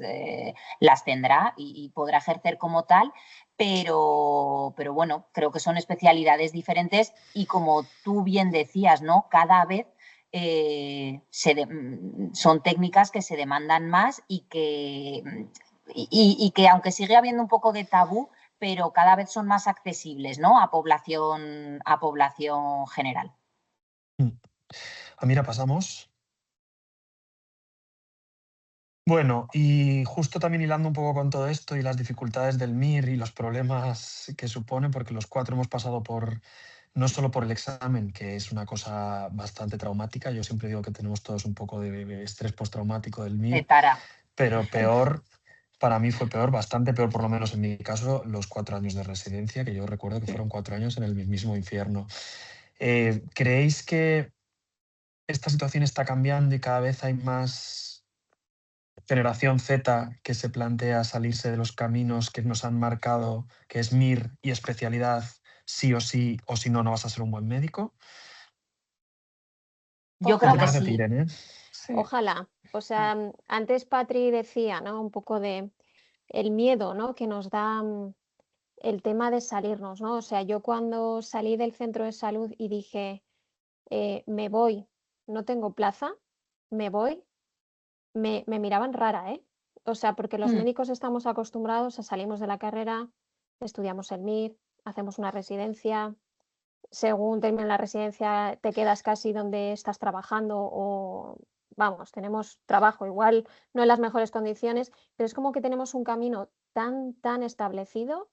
tendrá y podrá ejercer como tal. Pero bueno, creo que son especialidades diferentes y como tú bien decías, ¿no? Cada vez son técnicas que se demandan más y que aunque sigue habiendo un poco de tabú, pero cada vez son más accesibles, ¿no? a población general. Mira, pasamos. Bueno, y justo también hilando un poco con todo esto y las dificultades del MIR y los problemas que supone, porque los 4 hemos pasado no solo por el examen, que es una cosa bastante traumática, yo siempre digo que tenemos todos un poco de estrés postraumático del MIR, pero peor, para mí fue peor, bastante peor, por lo menos en mi caso, los 4 años de residencia, que yo recuerdo que fueron 4 años en el mismísimo infierno. ¿Creéis que esta situación está cambiando y cada vez hay más generación Z que se plantea salirse de los caminos que nos han marcado, que es MIR y especialidad, sí, o si no, no vas a ser un buen médico? Yo creo que sí. Sí. Ojalá. O sea, antes Patri decía, ¿no? Un poco de el miedo, ¿no? Que nos da el tema de salirnos, ¿no? O sea, yo cuando salí del centro de salud y dije, me voy, no tengo plaza, me voy, me miraban rara, ¿eh? O sea, porque los médicos estamos acostumbrados a salimos de la carrera, estudiamos el MIR, hacemos una residencia, según termina la residencia te quedas casi donde estás trabajando o, vamos, tenemos trabajo igual, no en las mejores condiciones, pero es como que tenemos un camino tan establecido,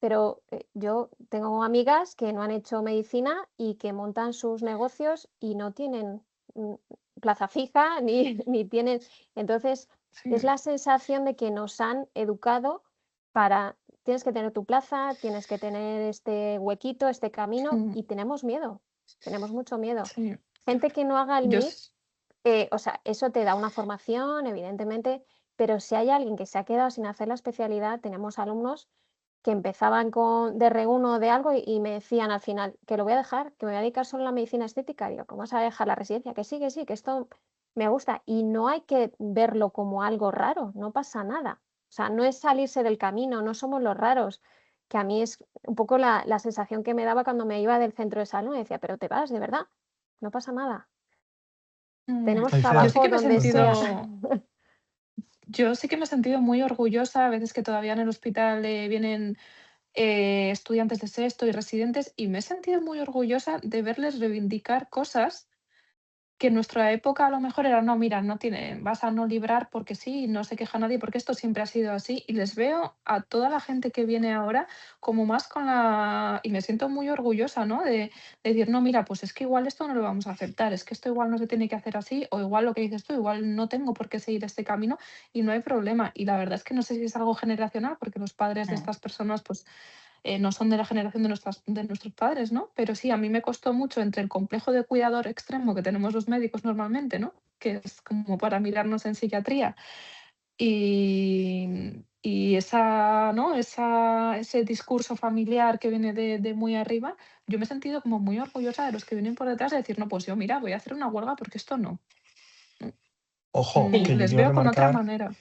pero yo tengo amigas que no han hecho medicina y que montan sus negocios y no tienen plaza fija ni tienen, entonces es la sensación de que nos han educado para tienes que tener tu plaza, tienes que tener este huequito, este camino y tenemos miedo, tenemos mucho miedo. Sí. Gente que no haga el MIR, o sea, eso te da una formación, evidentemente, pero si hay alguien que se ha quedado sin hacer la especialidad, tenemos alumnos que empezaban de R1 de algo y me decían al final que lo voy a dejar, que me voy a dedicar solo a la medicina estética. Digo, ¿cómo vas a dejar la residencia? Que sí, que esto me gusta. Y no hay que verlo como algo raro, no pasa nada. O sea, no es salirse del camino, no somos los raros, que a mí es un poco la sensación que me daba cuando me iba del centro de salud. Y decía, pero te vas, de verdad, no pasa nada. Tenemos trabajo Yo sí que me he donde sentido... sea. Yo sí que me he sentido muy orgullosa, a veces que todavía en el hospital vienen estudiantes de sexto y residentes, y me he sentido muy orgullosa de verles reivindicar cosas que en nuestra época a lo mejor era, no, mira, vas a no librar porque sí, no se queja nadie, porque esto siempre ha sido así. Y les veo a toda la gente que viene ahora como más y me siento muy orgullosa, ¿no? De decir, no, mira, pues es que igual esto no lo vamos a aceptar, es que esto igual no se tiene que hacer así, o igual lo que dices tú, igual no tengo por qué seguir este camino y no hay problema. Y la verdad es que no sé si es algo generacional, porque los padres de estas personas, pues no son de la generación de nuestros padres, ¿no? Pero sí, a mí me costó mucho entre el complejo de cuidador extremo que tenemos los médicos normalmente, ¿no? que es como para mirarnos en psiquiatría. Y esa, ¿no? Ese discurso familiar que viene de muy arriba, yo me he sentido como muy orgullosa de los que vienen por detrás de decir, no, pues yo, mira, voy a hacer una huelga porque esto no. Ojo, que yo Les quiero veo con otra remarcar, manera.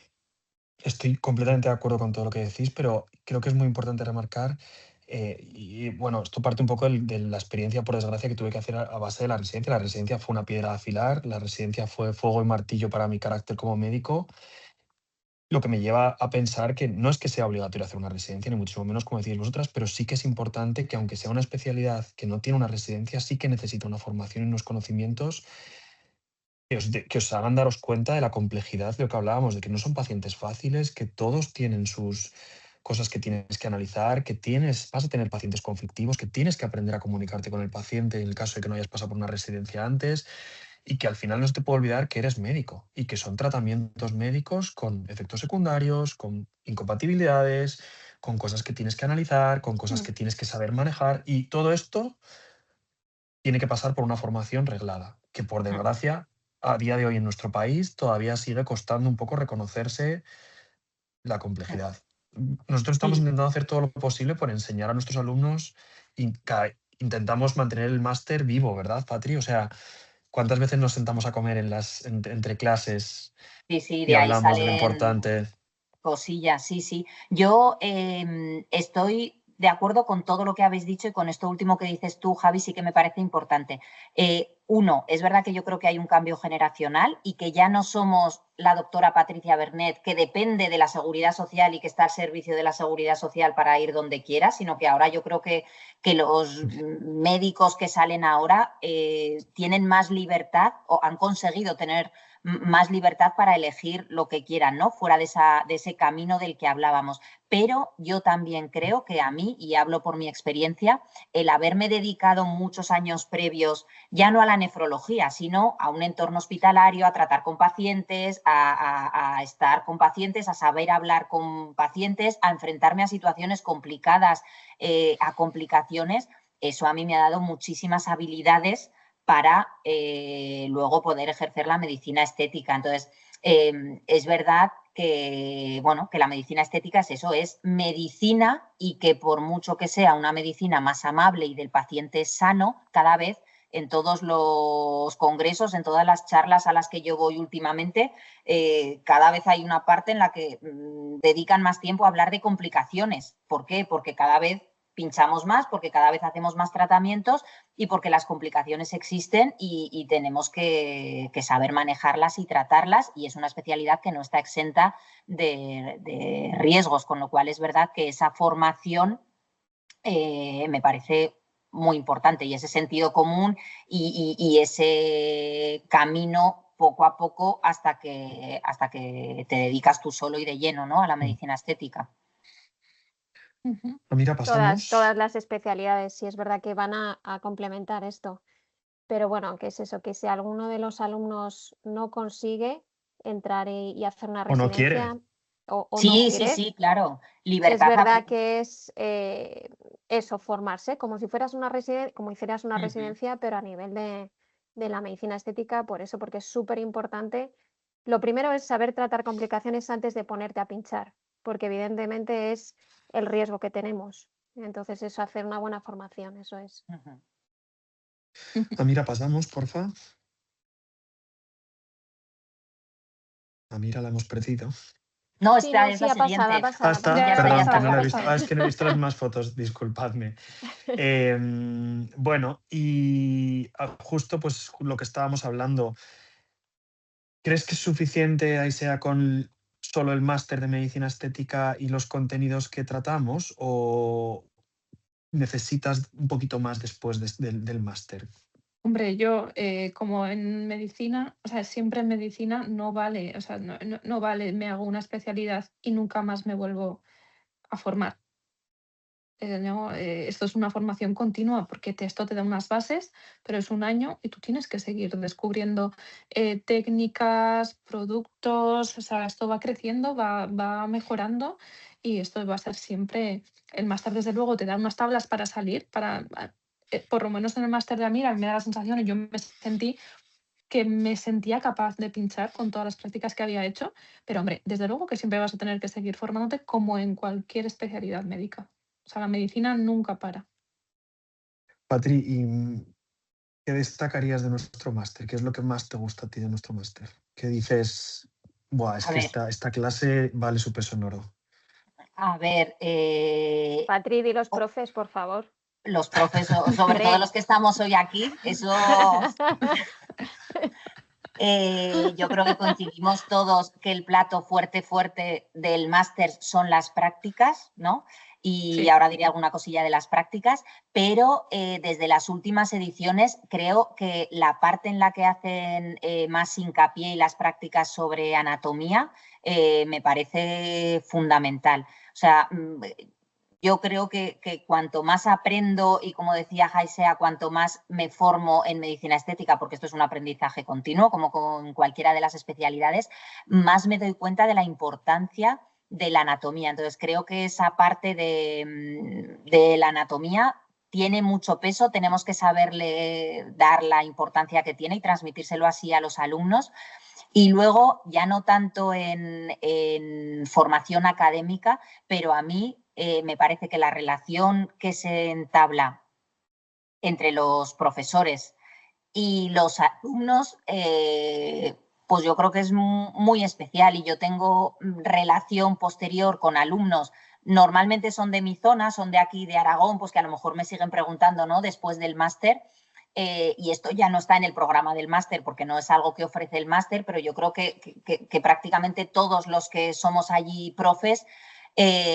estoy completamente de acuerdo con todo lo que decís, pero creo que es muy importante remarcar, bueno, esto parte un poco de la experiencia, por desgracia, que tuve que hacer a base de la residencia. La residencia fue una piedra a afilar, la residencia fue fuego y martillo para mi carácter como médico, lo que me lleva a pensar que no es que sea obligatorio hacer una residencia, ni muchísimo menos como decís vosotras, pero sí que es importante que aunque sea una especialidad que no tiene una residencia, sí que necesita una formación y unos conocimientos que os hagan daros cuenta de la complejidad de lo que hablábamos, de que no son pacientes fáciles, que todos tienen sus cosas que tienes que analizar, que vas a tener pacientes conflictivos, que tienes que aprender a comunicarte con el paciente en el caso de que no hayas pasado por una residencia antes, y que al final no se te puede olvidar que eres médico y que son tratamientos médicos con efectos secundarios, con incompatibilidades, con cosas que tienes que analizar, con cosas Mm, que tienes que saber manejar, y todo esto tiene que pasar por una formación reglada, que por desgracia a día de hoy en nuestro país todavía sigue costando un poco reconocerse la complejidad. Nosotros estamos Sí, intentando hacer todo lo posible por enseñar a nuestros alumnos y intentamos mantener el máster vivo, ¿verdad, Patri? O sea, ¿cuántas veces nos sentamos a comer entre clases sí, sí, y de ahí hablamos de lo salen importante? cosillas, sí, sí. Yo estoy de acuerdo con todo lo que habéis dicho y con esto último que dices tú, Javi, sí que me parece importante. Uno, es verdad que yo creo que hay un cambio generacional y que ya no somos la doctora Patricia Bernet, que depende de la seguridad social y que está al servicio de la seguridad social para ir donde quiera, sino que ahora yo creo que los médicos que salen ahora tienen más libertad o han conseguido tener más libertad para elegir lo que quieran, ¿no? Fuera de ese camino del que hablábamos. Pero yo también creo que a mí, y hablo por mi experiencia, el haberme dedicado muchos años previos ya no a la nefrología, sino a un entorno hospitalario, a tratar con pacientes, a estar con pacientes, a saber hablar con pacientes, a enfrentarme a situaciones complicadas, a complicaciones, eso a mí me ha dado muchísimas habilidades para luego poder ejercer la medicina estética. Entonces, es verdad que, bueno, que la medicina estética es eso, es medicina, y que por mucho que sea una medicina más amable y del paciente sano, cada vez en todos los congresos, en todas las charlas a las que yo voy últimamente, cada vez hay una parte en la que dedican más tiempo a hablar de complicaciones. ¿Por qué? Porque cada vez pinchamos más, porque cada vez hacemos más tratamientos y porque las complicaciones existen y tenemos que saber manejarlas y tratarlas, y es una especialidad que no está exenta de riesgos, con lo cual es verdad que esa formación me parece muy importante, y ese sentido común y ese camino poco a poco hasta que te dedicas tú solo y de lleno, ¿no?, a la medicina estética. ujú. Mira, Todas pasamos. las especialidades, sí es verdad que van a complementar esto. Pero bueno, ¿qué es eso? Que si alguno de los alumnos no consigue entrar y hacer una O no quiere. residencia o no Sí, sí, quiere, sí, claro. es Libertad verdad absoluta. que es eso, formarse, como si fueras una como hicieras una Ujú. residencia, pero a nivel de la medicina estética, por eso, porque es súper importante. Lo primero es saber tratar complicaciones antes de ponerte a pinchar, porque evidentemente es el riesgo que tenemos. Entonces, eso, hacer una buena formación, eso es. Ujú. Mira, pasamos, porfa. Mira, la hemos perdido. No, Sí, no, esta es sí, la ha pasado, ha siguiente. pasado, ha Está, Ya, pasado. Ya ya ha está, ya perdón, que está, pasado, no ha la he Javi. visto. pasado. Es que no he visto las mismas fotos, disculpadme. Bueno, y justo pues lo que estábamos hablando, ¿crees que es suficiente, ahí sea con solo el máster de medicina estética y los contenidos que tratamos, o necesitas un poquito más después del máster? Hombre, yo, como en medicina, o sea, siempre en medicina no vale, o sea, no vale, me hago una especialidad y nunca más me vuelvo a formar. No, esto es una formación continua porque esto te da unas bases, pero es un año y tú tienes que seguir descubriendo técnicas, productos, o sea, esto va creciendo, va mejorando, y esto va a ser siempre, el máster desde luego te da unas tablas para salir, por lo menos en el máster de Amira me da la sensación, y yo me sentí que me sentía capaz de pinchar con todas las prácticas que había hecho, pero hombre, desde luego que siempre vas a tener que seguir formándote como en cualquier especialidad médica. O sea, la medicina nunca para. Patri, ¿y qué destacarías de nuestro máster? ¿Qué es lo que más te gusta a ti de nuestro máster? ¿Qué dices? Buah, es A que ver, esta clase vale su peso en oro. a ver, Patri, di los oh, profes, por favor. los profesores, sobre todo Hombre. los que estamos hoy aquí, eso yo creo que coincidimos todos que el plato fuerte del máster son las prácticas, ¿no? Y Sí. ahora diré alguna cosilla de las prácticas, pero desde las últimas ediciones creo que la parte en la que hacen más hincapié y las prácticas sobre anatomía me parece fundamental. O sea, yo creo que cuanto más aprendo y, como decía Jaisea, cuanto más me formo en medicina estética, porque esto es un aprendizaje continuo, como con cualquiera de las especialidades, más me doy cuenta de la importancia de la anatomía. Entonces, creo que esa parte de la anatomía tiene mucho peso, tenemos que saberle dar la importancia que tiene y transmitírselo así a los alumnos. Y luego, ya no tanto en formación académica, pero a mí me parece que la relación que se entabla entre los profesores y los alumnos, pues yo creo que es muy especial. Y yo tengo relación posterior con alumnos, normalmente son de mi zona, son de aquí, de Aragón, pues que a lo mejor me siguen preguntando, ¿no?, después del máster. Y esto ya no está en el programa del máster porque no es algo que ofrece el máster, pero yo creo que prácticamente todos los que somos allí profes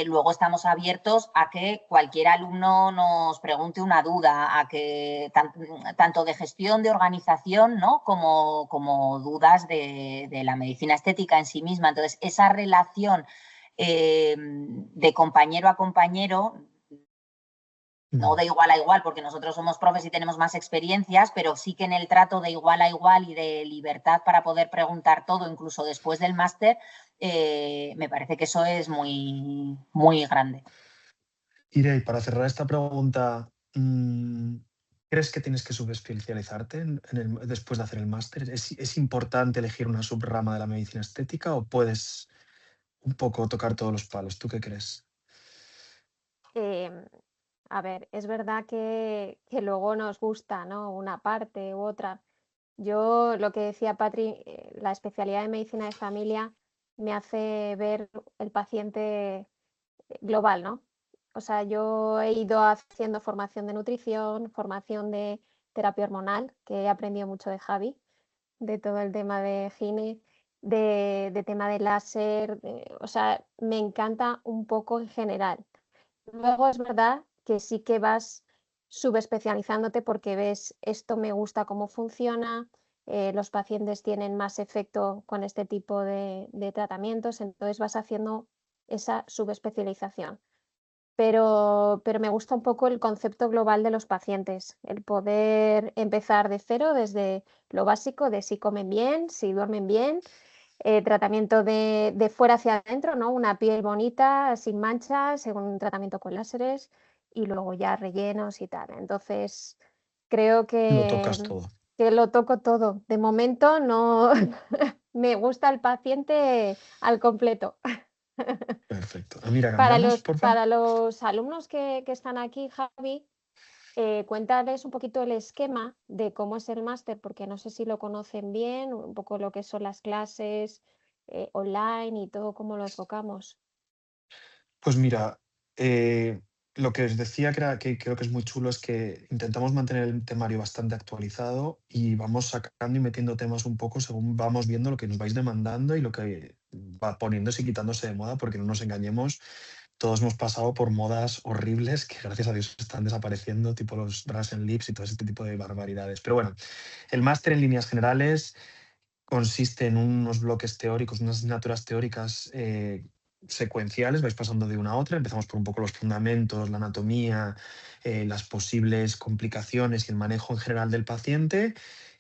luego estamos abiertos a que cualquier alumno nos pregunte una duda, a que tanto de gestión, de organización, ¿no?, como dudas de la medicina estética en sí misma. Entonces, esa relación de compañero a compañero, no de igual a igual, porque nosotros somos profes y tenemos más experiencias, pero sí que en el trato de igual a igual y de libertad para poder preguntar todo, incluso después del máster, me parece que eso es muy, muy grande. Irene, para cerrar esta pregunta, ¿crees que tienes que subespecializarte después de hacer el máster? ¿Es importante elegir una subrama de la medicina estética o puedes un poco tocar todos los palos? ¿Tú qué crees? Em, a ver, es verdad que luego nos gusta, ¿no?, una parte u otra. Yo, lo que decía Patri, la especialidad de medicina de familia me hace ver el paciente global, ¿no? O sea, yo he ido haciendo formación de nutrición, formación de terapia hormonal, que he aprendido mucho de Javi, de todo el tema de gine, de tema de láser, o sea, me encanta un poco en general. Luego es verdad que sí que vas subespecializándote porque ves, esto me gusta cómo funciona, los pacientes tienen más efecto con este tipo de tratamientos, entonces vas haciendo esa subespecialización. Pero me gusta un poco el concepto global de los pacientes, el poder empezar de cero desde lo básico de si comen bien, si duermen bien, tratamiento de fuera hacia adentro, ¿no? Una piel bonita, sin manchas, según un tratamiento con láseres y luego ya rellenos y tal. Entonces, creo Lo tocas todo. que lo toco todo. De momento no me gusta el paciente al completo. Perfecto. Mira, cambiamos, porfa. Para los alumnos que están aquí, Javi, cuéntales un poquito el esquema de cómo es el máster, porque no sé si lo conocen bien, un poco lo que son las clases online y todo cómo lo enfocamos. Pues mira, lo que os decía que creo que es muy chulo es que intentamos mantener el temario bastante actualizado y vamos sacando y metiendo temas un poco según vamos viendo lo que nos vais demandando y lo que va poniéndose y quitándose de moda, porque no nos engañemos, todos hemos pasado por modas horribles que gracias a Dios están desapareciendo, tipo los Russian Lips y todo este tipo de barbaridades. Pero bueno, el máster en líneas generales consiste en unos bloques teóricos, unas asignaturas teóricas secuenciales, vais pasando de una a otra, empezamos por un poco los fundamentos, la anatomía, las posibles complicaciones y el manejo en general del paciente.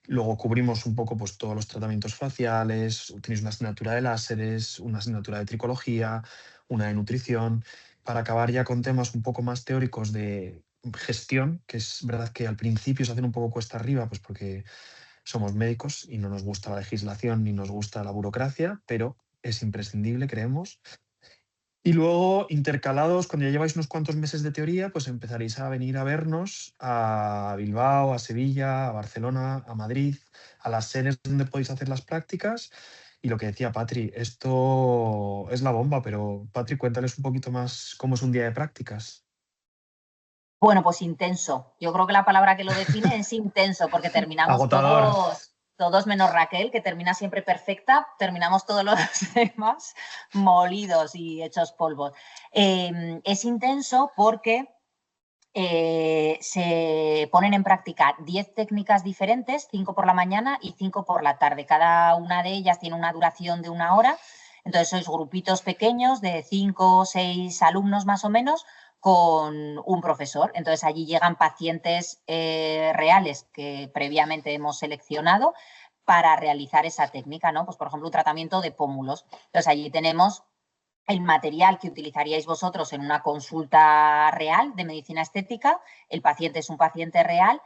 Luego cubrimos un poco pues, todos los tratamientos faciales, tenéis una asignatura de láseres, una asignatura de tricología, una de nutrición, para acabar ya con temas un poco más teóricos de gestión, que es verdad que al principio se hacen un poco cuesta arriba, pues porque Somos médicos y no nos gusta la legislación ni nos gusta la burocracia, pero es imprescindible, creemos. Y luego, intercalados, cuando ya lleváis unos cuantos meses de teoría, pues empezaréis a venir a vernos a Bilbao, a Sevilla, a Barcelona, a Madrid, a las sedes donde podéis hacer las prácticas. Y lo que decía Patri, esto es la bomba, pero Patri, cuéntales un poquito más cómo es un día de prácticas. Bueno, pues intenso. Yo creo que la palabra que lo define es intenso, porque terminamos Agotador. todos menos Raquel, que termina siempre perfecta, terminamos todos los demás molidos y hechos polvos. Es intenso porque se ponen en práctica 10 técnicas diferentes, 5 por la mañana y 5 por la tarde. Cada una de ellas tiene una duración de 1 hora. Entonces sois grupitos pequeños de 5 o 6 alumnos más o menos con un profesor. Entonces allí llegan pacientes reales que previamente hemos seleccionado para realizar esa técnica, ¿no? Pues por ejemplo un tratamiento de pómulos. Entonces allí tenemos el material que utilizaríais vosotros en una consulta real de medicina estética, el paciente es un paciente real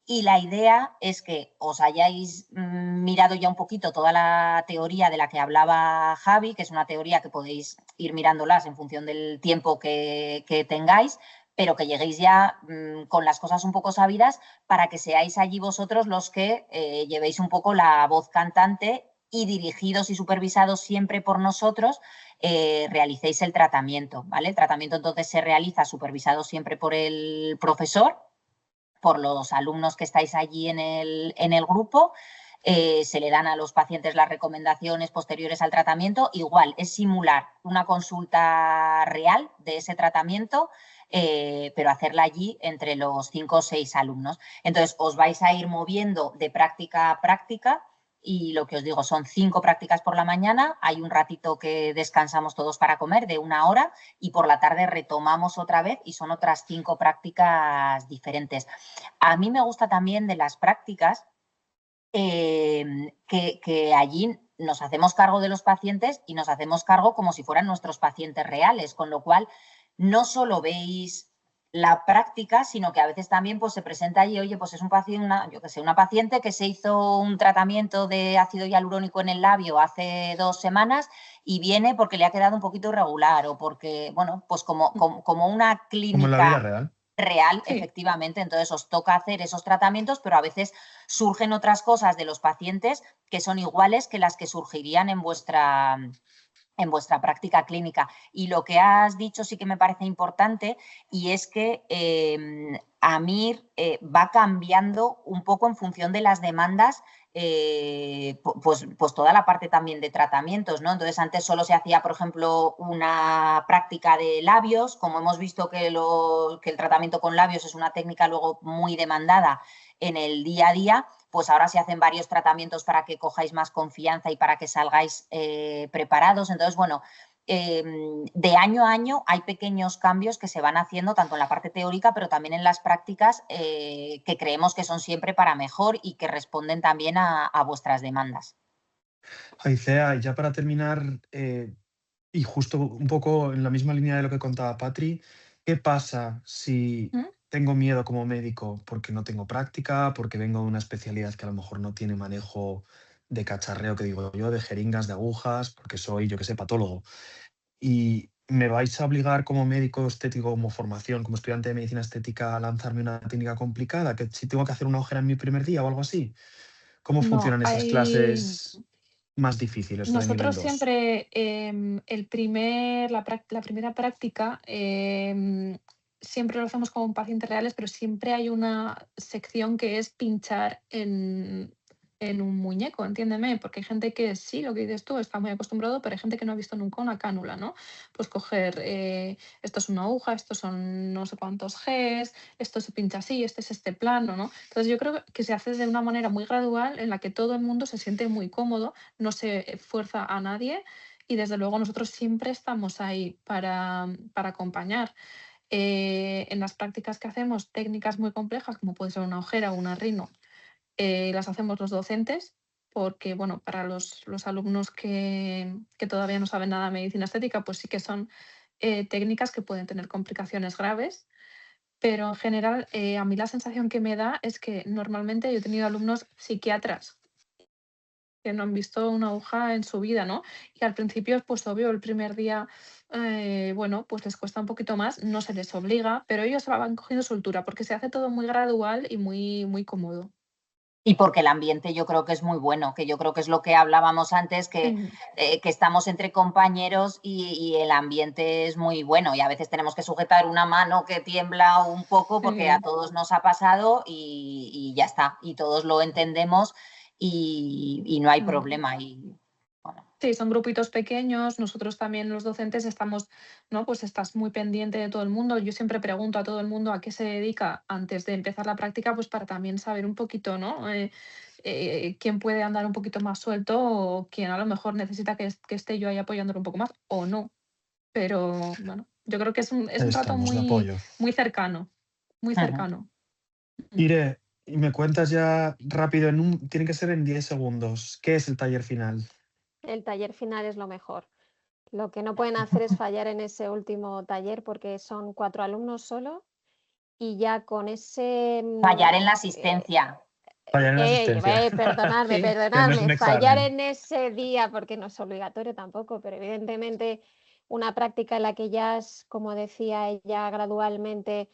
y la idea es que os hayáis mirado ya un poquito toda la teoría de la que hablaba Javi, que es una teoría que podéis ir mirándolas en función del tiempo que tengáis, pero que lleguéis ya con las cosas un poco sabidas para que seáis allí vosotros los que llevéis un poco la voz cantante y dirigidos y supervisados siempre por nosotros, realicéis el tratamiento, ¿vale? El tratamiento entonces se realiza supervisado siempre por el profesor, por los alumnos que estáis allí en el grupo. Se le dan a los pacientes las recomendaciones posteriores al tratamiento. Igual, es simular una consulta real de ese tratamiento, pero hacerla allí entre los 5 o 6 alumnos. Entonces, os vais a ir moviendo de práctica a práctica y lo que os digo, son 5 prácticas por la mañana, hay un ratito que descansamos todos para comer de 1 hora y por la tarde retomamos otra vez y son otras 5 prácticas diferentes. A mí me gusta también de las prácticas que allí nos hacemos cargo de los pacientes y nos hacemos cargo como si fueran nuestros pacientes reales, con lo cual no solo veis la práctica, sino que a veces también pues, se presenta allí, oye, pues es un paciente, una paciente que se hizo un tratamiento de ácido hialurónico en el labio hace 2 semanas y viene porque le ha quedado un poquito irregular o porque, bueno, pues como una clínica Como en la vida real. Real, Sí. efectivamente, entonces os toca hacer esos tratamientos, pero a veces surgen otras cosas de los pacientes que son iguales que las que surgirían en vuestra práctica clínica. Y lo que has dicho sí que me parece importante y es que AMIR va cambiando un poco en función de las demandas, pues toda la parte también de tratamientos, ¿no? Entonces antes solo se hacía, por ejemplo, una práctica de labios, como hemos visto que el tratamiento con labios es una técnica luego muy demandada en el día a día, pues ahora se hacen varios tratamientos para que cojáis más confianza y para que salgáis preparados. Entonces, bueno, de año a año hay pequeños cambios que se van haciendo tanto en la parte teórica, pero también en las prácticas que creemos que son siempre para mejor y que responden también a vuestras demandas. Aicea, ya para terminar, y justo un poco en la misma línea de lo que contaba Patri, ¿qué pasa si ¿Mm? tengo miedo como médico porque no tengo práctica, porque vengo de una especialidad que a lo mejor no tiene manejo de cacharreo, que digo yo, de jeringas, de agujas, porque soy, yo que sé, patólogo? Y me vais a obligar como médico estético, como formación, como estudiante de medicina estética, a lanzarme una técnica complicada, que si tengo que hacer una ojera en mi primer día o algo así. ¿Cómo No, funcionan esas hay. clases más difíciles de nivel Nosotros 2? siempre, la primera práctica, siempre lo hacemos con pacientes reales, pero siempre hay una sección que es pinchar en un muñeco, entiéndeme, porque hay gente que sí, lo que dices tú, está muy acostumbrado, pero hay gente que no ha visto nunca una cánula, ¿no? Pues coger, esto es una aguja, estos son no sé cuántos Gs, esto se pincha así, este es este plano, ¿no? Entonces yo creo que se hace de una manera muy gradual en la que todo el mundo se siente muy cómodo, no se fuerza a nadie y desde luego nosotros siempre estamos ahí para acompañar. En las prácticas que hacemos, técnicas muy complejas, como puede ser una ojera o una rino, las hacemos los docentes porque, bueno, para los alumnos que todavía no saben nada de medicina estética, pues sí que son técnicas que pueden tener complicaciones graves, pero en general a mí la sensación que me da es que normalmente yo he tenido alumnos psiquiatras que no han visto una aguja en su vida, ¿no? Y al principio, pues obvio, el primer día, bueno, pues les cuesta un poquito más, no se les obliga, pero ellos van cogiendo soltura porque se hace todo muy gradual y muy, muy cómodo. Y porque el ambiente yo creo que es muy bueno, que yo creo que es lo que hablábamos antes, que estamos entre compañeros y el ambiente es muy bueno y a veces tenemos que sujetar una mano que tiembla un poco porque a todos nos ha pasado y ya está, y todos lo entendemos y no hay problema. Y, bueno. Sí, son grupitos pequeños. Nosotros también los docentes estamos, ¿no? Pues estás muy pendiente de todo el mundo. Yo siempre pregunto a todo el mundo a qué se dedica antes de empezar la práctica, pues para también saber un poquito, ¿no? Quién puede andar un poquito más suelto o quién a lo mejor necesita que esté yo ahí apoyándolo un poco más o no. Pero bueno, yo creo que es un trato Estamos de muy, apoyo. muy cercano, muy cercano. Ire, y me cuentas ya rápido, tiene que ser en 10 segundos. ¿Qué es el taller final? El taller final es lo mejor. Lo que no pueden hacer es fallar en ese último taller porque son 4 alumnos solo y ya con ese... Fallar en la asistencia. Fallar en la asistencia. Perdonadme, Sí. Que no es un perdonadme, fallar examen. en ese día, porque no es obligatorio tampoco, pero evidentemente una práctica en la que ya has, como decía ella, gradualmente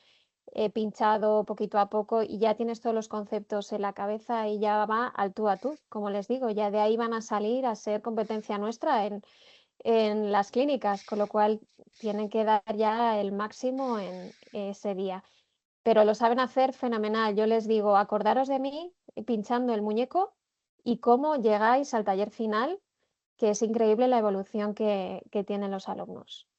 pinchado poquito a poco y ya tienes todos los conceptos en la cabeza y ya va al tú a tú, como les digo, ya de ahí van a salir a ser competencia nuestra en las clínicas, con lo cual tienen que dar ya el máximo en ese día. Pero lo saben hacer fenomenal. Yo les digo, acordaros de mí pinchando el muñeco y cómo llegáis al taller final, que es increíble la evolución que tienen los alumnos.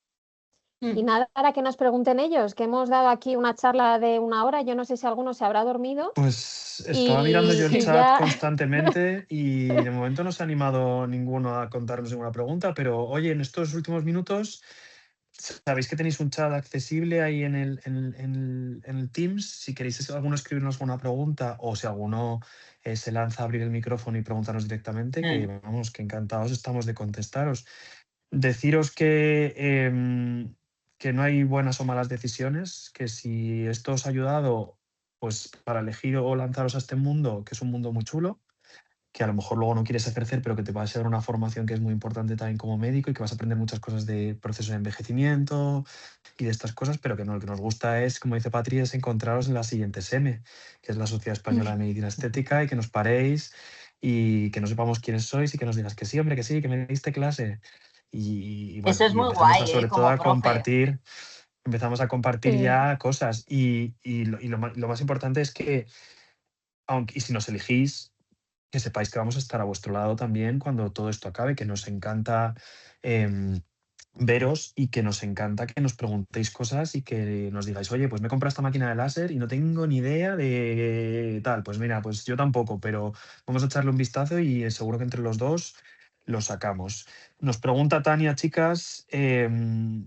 Y nada, para que nos pregunten ellos, que hemos dado aquí una charla de 1 hora, yo no sé si alguno se habrá dormido. Pues estaba mirando yo el Y chat ya... constantemente y de momento no se ha animado ninguno a contarnos ninguna pregunta, pero oye, en estos últimos minutos, sabéis que tenéis un chat accesible ahí en el Teams. Si queréis alguno escribirnos alguna pregunta o si alguno se lanza a abrir el micrófono y preguntarnos directamente, que vamos, que encantados estamos de contestaros. Deciros que no hay buenas o malas decisiones, que si esto os ha ayudado pues para elegir o lanzaros a este mundo, que es un mundo muy chulo, que a lo mejor luego no quieres ejercer, pero que te va a ser una formación que es muy importante también como médico y que vas a aprender muchas cosas de proceso de envejecimiento y de estas cosas, pero que no, lo que nos gusta es, como dice Patri, es encontraros en la siguiente SEME, que es la Sociedad Española de Medicina Estética, y que nos paréis y que no sepamos quiénes sois y que nos digas que sí, hombre, que sí, que me diste clase. Y bueno, Eso es y muy empezamos guay, sobre todo como a profe. compartir. Empezamos a compartir ya cosas y lo más importante es que, aunque, y si nos elegís, que sepáis que vamos a estar a vuestro lado también cuando todo esto acabe, que nos encanta veros y que nos encanta que nos preguntéis cosas y que nos digáis, oye, pues me he comprado esta máquina de láser y no tengo ni idea de tal. Pues mira, pues yo tampoco, pero vamos a echarle un vistazo y seguro que entre los dos lo sacamos. Nos pregunta Tania, chicas, que nos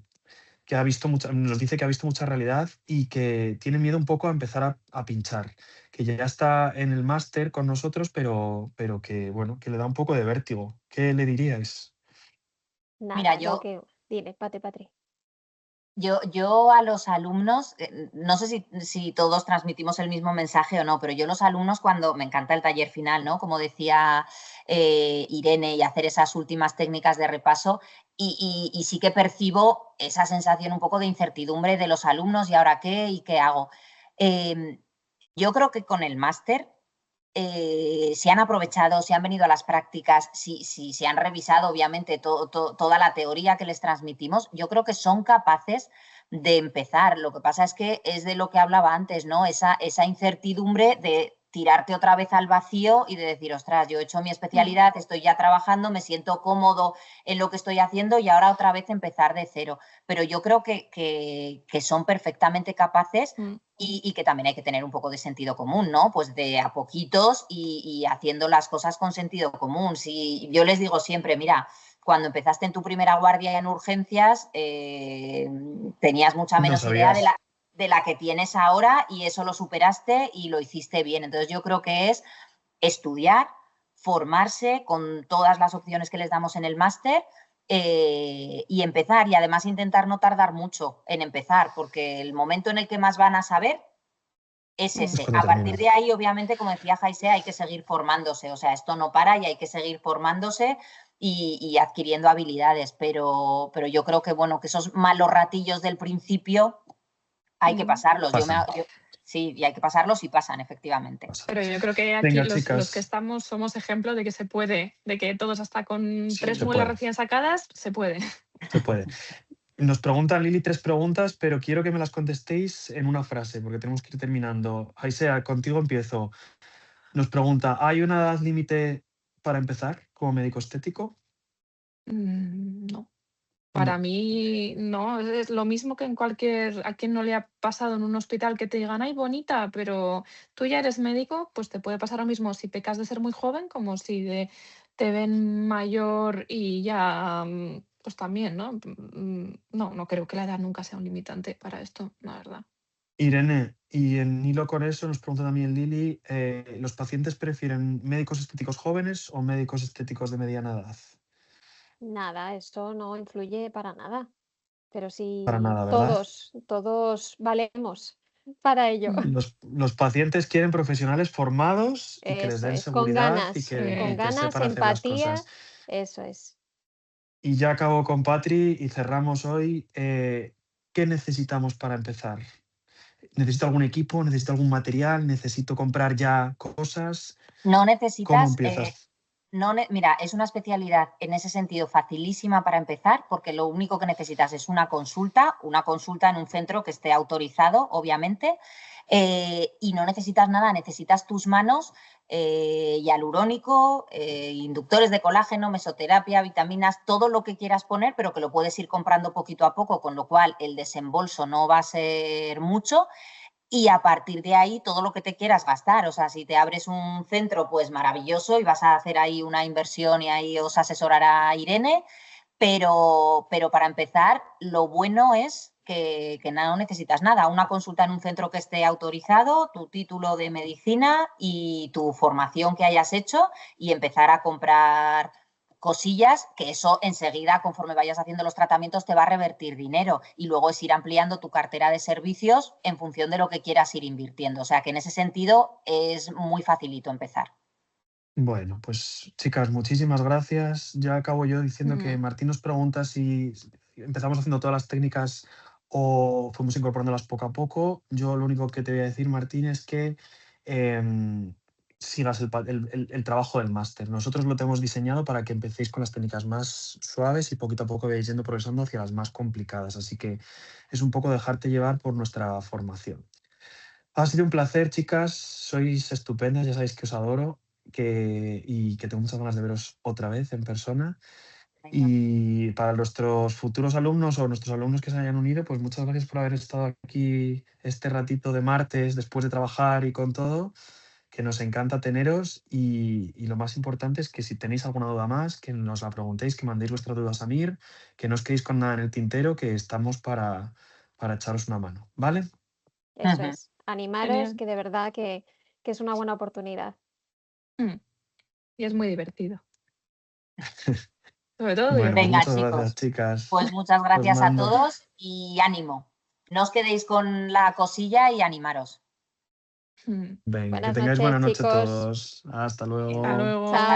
dice que ha visto mucha realidad y que tiene miedo un poco a empezar a pinchar, que ya está en el máster con nosotros, pero que bueno, que le da un poco de vértigo. ¿Qué le diríais? Mira, Nada, Dile, Patri. Yo a los alumnos, no sé si todos transmitimos el mismo mensaje o no, pero yo los alumnos cuando me encanta el taller final, ¿no? Como decía Irene, y hacer esas últimas técnicas de repaso, y sí que percibo esa sensación un poco de incertidumbre de los alumnos, ¿y ahora qué? ¿Y qué hago? Yo creo que con el máster si han aprovechado, si han venido a las prácticas, si se han revisado obviamente toda la teoría que les transmitimos, yo creo que son capaces de empezar. Lo que pasa es que es de lo que hablaba antes, ¿no? Esa incertidumbre de tirarte otra vez al vacío y de decir, ostras, yo he hecho mi especialidad, estoy ya trabajando, me siento cómodo en lo que estoy haciendo y ahora otra vez empezar de cero. Pero yo creo que son perfectamente capaces y que también hay que tener un poco de sentido común, ¿no? Pues de a poquitos y haciendo las cosas con sentido común. Si yo les digo siempre, mira, cuando empezaste en tu primera guardia en urgencias, tenías mucha menos idea de la que tienes ahora y eso lo superaste y lo hiciste bien. Entonces yo creo que es estudiar, formarse con todas las opciones que les damos en el máster y empezar. Y además intentar no tardar mucho en empezar, porque el momento en el que más van a saber es ese. cuando A partir termina. de ahí, obviamente, como decía Jaise, hay que seguir formándose. O sea, esto no para y hay que seguir formándose y adquiriendo habilidades. Pero yo creo que, bueno, que esos malos ratillos del principio hay que pasarlos. Pasan. Sí, y hay que pasarlos y pasan, efectivamente. Pasan. Pero yo creo que aquí Venga, los que chicas. estamos somos ejemplo de que se puede, de que todos hasta con Sí, 3 se muelas puede. recién sacadas, se puede. Se puede. Nos preguntan, Lili, 3 preguntas, pero quiero que me las contestéis en una frase, porque tenemos que ir terminando. Aisea, contigo empiezo. Nos pregunta, ¿hay una edad límite para empezar como médico estético? No. Para No. mí, no, es lo mismo que a quien no le ha pasado en un hospital que te digan, ay, bonita, pero tú ya eres médico, pues te puede pasar lo mismo si pecas de ser muy joven como si te ven mayor y ya, pues también, ¿no? No creo que la edad nunca sea un limitante para esto, la verdad. Irene, y en hilo con eso nos pregunta también Lili, ¿los pacientes prefieren médicos estéticos jóvenes o médicos estéticos de mediana edad? Nada, esto no influye para nada. Pero Para si nada, ¿verdad? todos valemos para ello. Los pacientes quieren profesionales formados y que les Eso den es, seguridad Sí. y que sepan hacer las empatía, cosas. eso es. Y ya acabo con Patri y cerramos hoy. ¿Qué necesitamos para empezar? ¿Necesito algún equipo? ¿Necesito algún material? ¿Necesito comprar ya cosas? No ¿Cómo necesitas, empiezas? mira, es una especialidad en ese sentido facilísima para empezar, porque lo único que necesitas es una consulta en un centro que esté autorizado, obviamente, y no necesitas nada, necesitas tus manos, hialurónico, inductores de colágeno, mesoterapia, vitaminas, todo lo que quieras poner, pero que lo puedes ir comprando poquito a poco, con lo cual el desembolso no va a ser mucho. Y a partir de ahí, todo lo que te quieras gastar. O sea, si te abres un centro, pues maravilloso y vas a hacer ahí una inversión y ahí os asesorará Irene. Pero para empezar, lo bueno es que no necesitas nada. Una consulta en un centro que esté autorizado, tu título de medicina y tu formación que hayas hecho y empezar a comprar cosillas, que eso enseguida, conforme vayas haciendo los tratamientos, te va a revertir dinero y luego es ir ampliando tu cartera de servicios en función de lo que quieras ir invirtiendo. O sea que en ese sentido es muy facilito empezar. Bueno, pues chicas, muchísimas gracias. Ya acabo yo diciendo que Martín nos pregunta si empezamos haciendo todas las técnicas o fuimos incorporándolas poco a poco. Yo lo único que te voy a decir, Martín, es que sigas el trabajo del máster. Nosotros lo tenemos diseñado para que empecéis con las técnicas más suaves y poquito a poco vayáis yendo progresando hacia las más complicadas. Así que es un poco dejarte llevar por nuestra formación. Ha sido un placer, chicas. Sois estupendas, ya sabéis que os adoro y que tengo muchas ganas de veros otra vez en persona. Venga. Y para nuestros futuros alumnos o nuestros alumnos que se hayan unido, pues muchas gracias por haber estado aquí este ratito de martes después de trabajar y con todo, que nos encanta teneros y lo más importante es que si tenéis alguna duda más, que nos la preguntéis, que mandéis vuestras dudas a Mir, que no os quedéis con nada en el tintero, que estamos para echaros una mano, ¿vale? Eso Ujú. es. Animaros, Genial. que de verdad que es una buena oportunidad. Y es muy divertido. Sobre todo Bueno, pues Venga, divertido. muchas gracias, chicos, chicas. pues muchas Os gracias a mando. todos y ánimo. No os quedéis con la cosilla y animaros. Venga, que Buenas tengáis noches, buena noche chicos. todos. Hasta Hasta luego. luego. Chao.